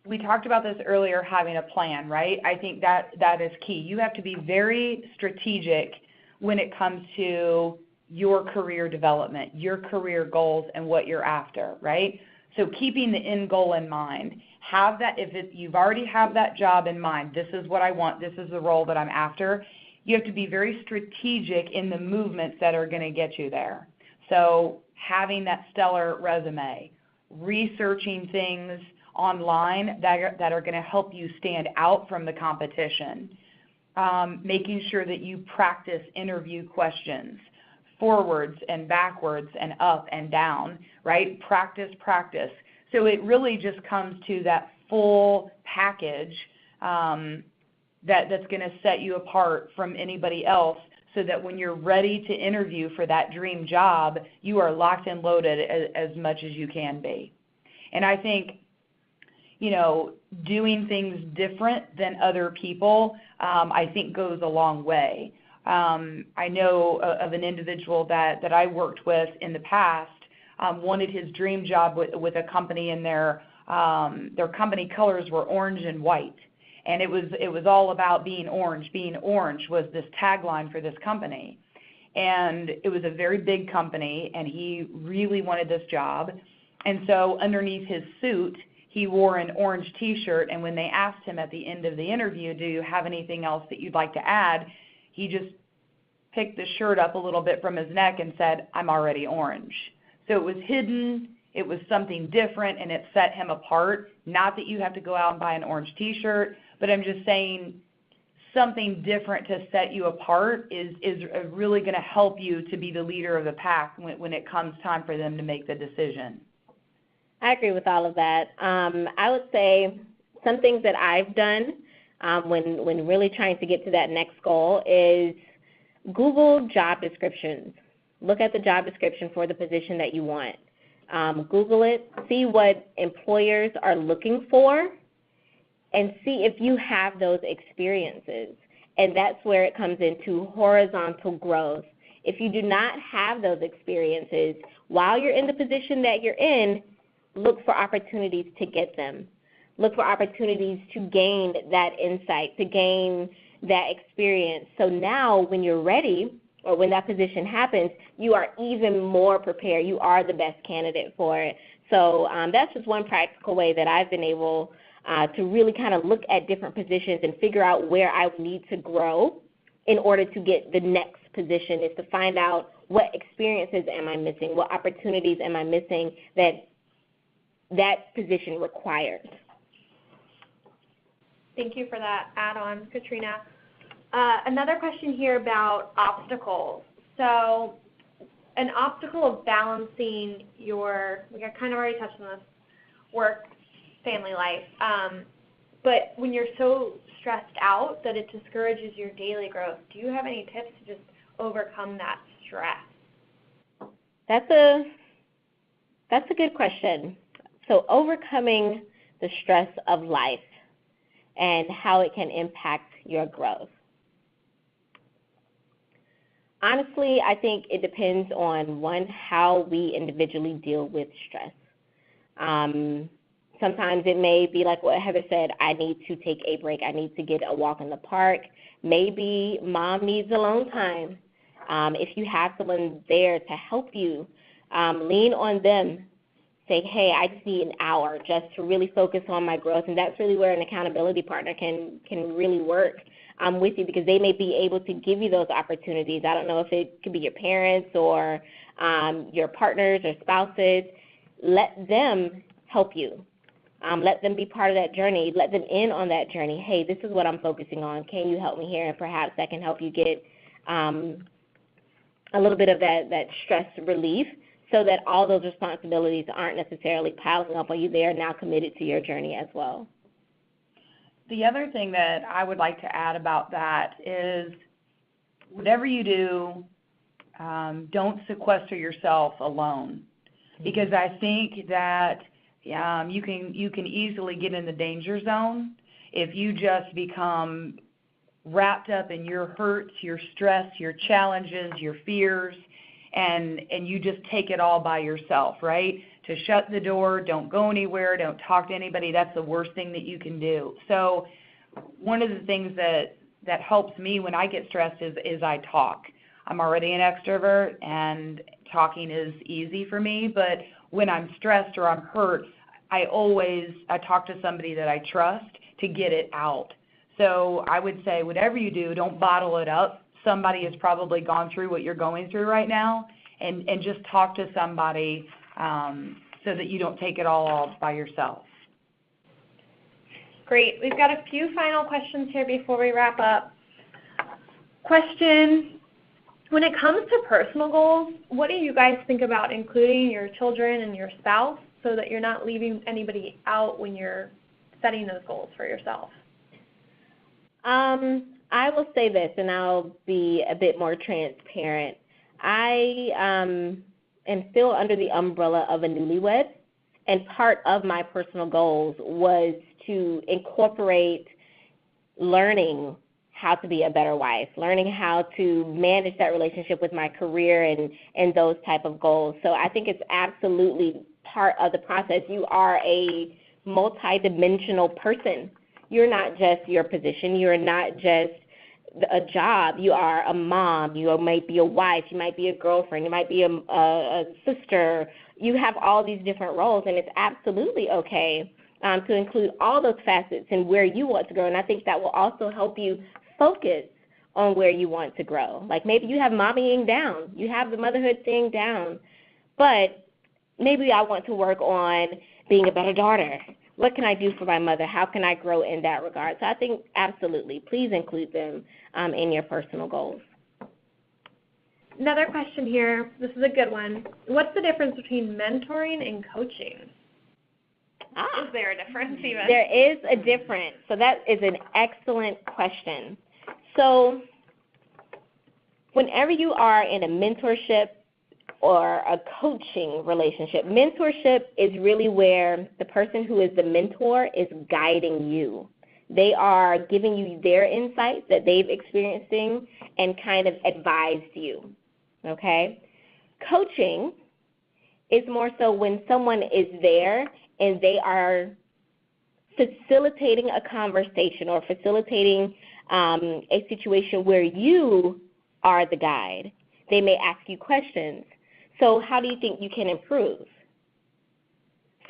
We talked about this earlier, having a plan, right? I think that is key. You have to be very strategic when it comes to your career development, your career goals, and what you're after, right? So keeping the end goal in mind. Have that, you've already have that job in mind, this is what I want, this is the role that I'm after, you have to be very strategic in the movements that are going to get you there. So having that stellar resume, researching things online that are going to help you stand out from the competition, making sure that you practice interview questions, forwards and backwards and up and down, right? Practice. So it really just comes to that full package that's going to set you apart from anybody else, so that when you're ready to interview for that dream job, you are locked and loaded as much as you can be. And I think, doing things different than other people, I think goes a long way. I know of an individual that I worked with in the past, wanted his dream job with a company, and their company colors were orange and white. And it was all about being orange. Being orange was this tagline for this company. And it was a very big company, and he really wanted this job. And so underneath his suit, he wore an orange T-shirt, and when they asked him at the end of the interview, do you have anything else that you'd like to add, he just picked the shirt up a little bit from his neck and said, I'm already orange. So it was hidden, it was something different, and it set him apart. Not that you have to go out and buy an orange T-shirt, but I'm just saying something different to set you apart is really going to help you to be the leader of the pack when it comes time for them to make the decision. I agree with all of that. I would say some things that I've done when really trying to get to that next goal is Google job descriptions. Look at the job description for the position that you want. Google it, see what employers are looking for, and see if you have those experiences. And that's where it comes into horizontal growth. If you do not have those experiences, while you're in the position that you're in, look for opportunities to get them. Look for opportunities to gain that insight, to gain that experience. So now when you're ready, or when that position happens, you are even more prepared. You are the best candidate for it. So that's just one practical way that I've been able to really kind of look at different positions and figure out where I need to grow in order to get the next position, is to find out what experiences am I missing, what opportunities am I missing that position requires. Thank you for that add-on, Katrina. Another question here about obstacles. So an obstacle of balancing your, we kind of already touched on this, work, family life, but when you're so stressed out that it discourages your daily growth, do you have any tips to just overcome that stress? That's a good question. So overcoming the stress of life and how it can impact your growth. Honestly, I think it depends on, one, how we individually deal with stress. Sometimes it may be like what Heather said, I need to take a break. I need to get a walk in the park. Maybe mom needs alone time. If you have someone there to help you, lean on them. Say, hey, I just need an hour just to really focus on my growth. And that's really where an accountability partner can really work with you, because they may be able to give you those opportunities. I don't know if it could be your parents or your partners or spouses. Let them help you. Let them be part of that journey. Let them in on that journey. Hey, this is what I'm focusing on. Can you help me here? And perhaps that can help you get a little bit of that stress relief, so that all those responsibilities aren't necessarily piling up on you. They are now committed to your journey as well. The other thing that I would like to add about that is, whatever you do, don't sequester yourself alone, because I think that you can easily get in the danger zone if you just become wrapped up in your hurts, your stress, your challenges, your fears, and you just take it all by yourself, right? To shut the door, don't go anywhere, don't talk to anybody, that's the worst thing that you can do. So one of the things that helps me when I get stressed is I talk. I'm already an extrovert, and talking is easy for me, but when I'm stressed or I'm hurt, I talk to somebody that I trust to get it out. So I would say, whatever you do, don't bottle it up. Somebody has probably gone through what you're going through right now, and just talk to somebody so that you don't take it all by yourself. Great. We've got a few final questions here before we wrap up. Question: when it comes to personal goals, what do you guys think about including your children and your spouse so that you're not leaving anybody out when you're setting those goals for yourself? I will say this, and I'll be a bit more transparent. I am still under the umbrella of a newlywed, and part of my personal goals was to incorporate learning how to be a better wife, learning how to manage that relationship with my career and those type of goals. So I think it's absolutely part of the process. You are a multidimensional person. You're not just your position. You're not just a job. You are a mom. You might be a wife. You might be a girlfriend. You might be a sister. You have all these different roles, and it's absolutely okay to include all those facets and where you want to grow. And I think that will also help you focus on where you want to grow. Like maybe you have mommying down. You have the motherhood thing down. But maybe I want to work on being a better daughter, what can I do for my mother? How can I grow in that regard? So I think absolutely, please include them in your personal goals. Another question here. This is a good one. What's the difference between mentoring and coaching? Is there a difference even? There is a difference. So that is an excellent question. So whenever you are in a mentorship or a coaching relationship, mentorship is really where the person who is the mentor is guiding you. They are giving you their insights that they've experienced and kind of advised you, okay? Coaching is more so when someone is there and they are facilitating a conversation or facilitating a situation where you are the guide. They may ask you questions. So how do you think you can improve?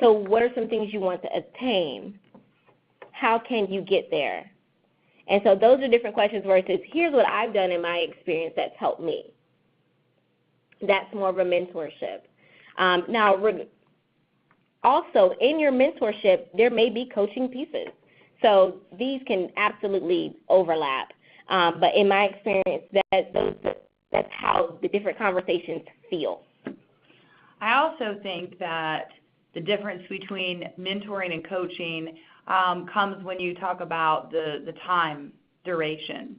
So what are some things you want to attain? How can you get there? And so those are different questions versus here's what I've done in my experience that's helped me. That's more of a mentorship. Now, also in your mentorship, there may be coaching pieces. So these can absolutely overlap. But in my experience, that's how the different conversations feel. I also think that the difference between mentoring and coaching comes when you talk about the time duration.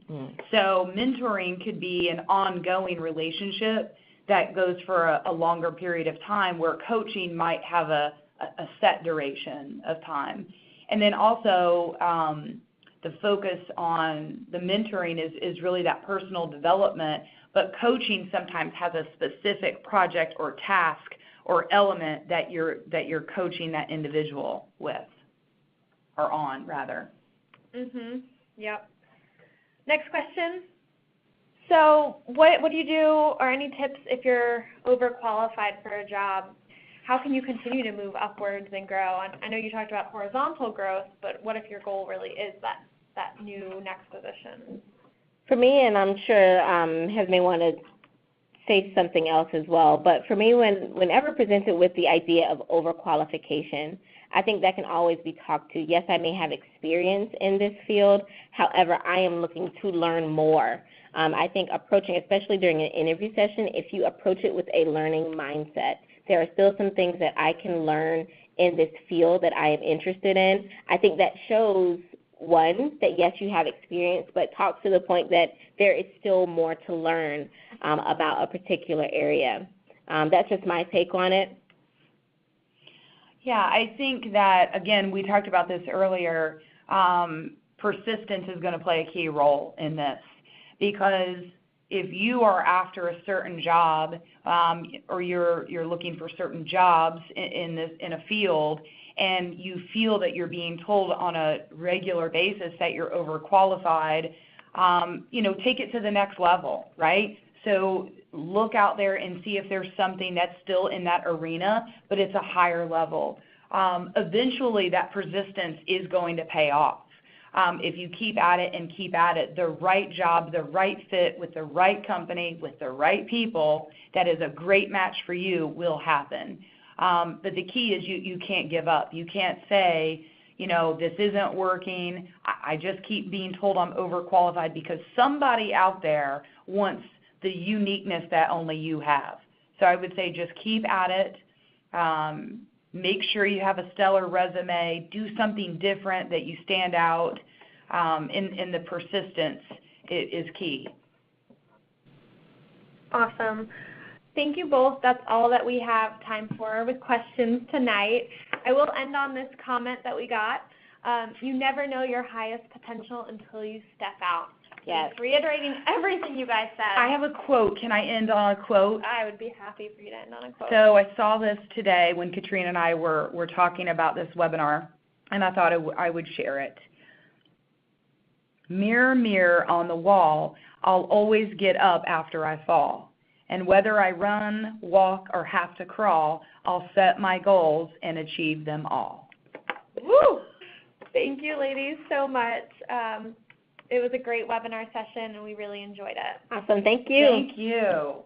So mentoring could be an ongoing relationship that goes for a longer period of time, where coaching might have a set duration of time. And then also the focus on the mentoring is really that personal development, but coaching sometimes has a specific project or task or element that you're coaching that individual with, or on, rather. Yep. Next question. So what do you do, or any tips if you're overqualified for a job? How can you continue to move upwards and grow? And I know you talked about horizontal growth, but what if your goal really is that new next position? For me, and I'm sure Hez may want to say something else as well, but for me, whenever presented with the idea of overqualification, I think that can always be talked to. Yes, I may have experience in this field. However, I am looking to learn more. I think approaching, especially during an interview session, if you approach it with a learning mindset, there are still some things that I can learn in this field that I am interested in. I think that shows, one, that yes, you have experience, but talks to the point that there is still more to learn about a particular area. That's just my take on it. Yeah, I think that, again, we talked about this earlier, persistence is going to play a key role in this, because if you are after a certain job or you're looking for certain jobs in a field, and you feel that you're being told on a regular basis that you're overqualified, take it to the next level, right? So look out there and see if there's something that's still in that arena, but it's a higher level. Eventually, that persistence is going to pay off. If you keep at it, the right job, the right fit with the right company, with the right people, that is a great match for you will happen. But the key is you can't give up. You can't say, this isn't working. I just keep being told I'm overqualified, because somebody out there wants the uniqueness that only you have. So I would say just keep at it. Make sure you have a stellar resume. Do something different that you stand out. And the persistence is key. Awesome. Thank you both. That's all that we have time for with questions tonight. I will end on this comment that we got. You never know your highest potential until you step out. Yes. Reiterating everything you guys said. I have a quote. Can I end on a quote? I would be happy for you to end on a quote. So I saw this today when Katrina and I were talking about this webinar, and I thought I would share it. Mirror, mirror on the wall, I'll always get up after I fall. And whether I run, walk, or have to crawl, I'll set my goals and achieve them all. Woo! Thank you, ladies, so much. It was a great webinar session, and we really enjoyed it. Awesome. Thank you. Thank you.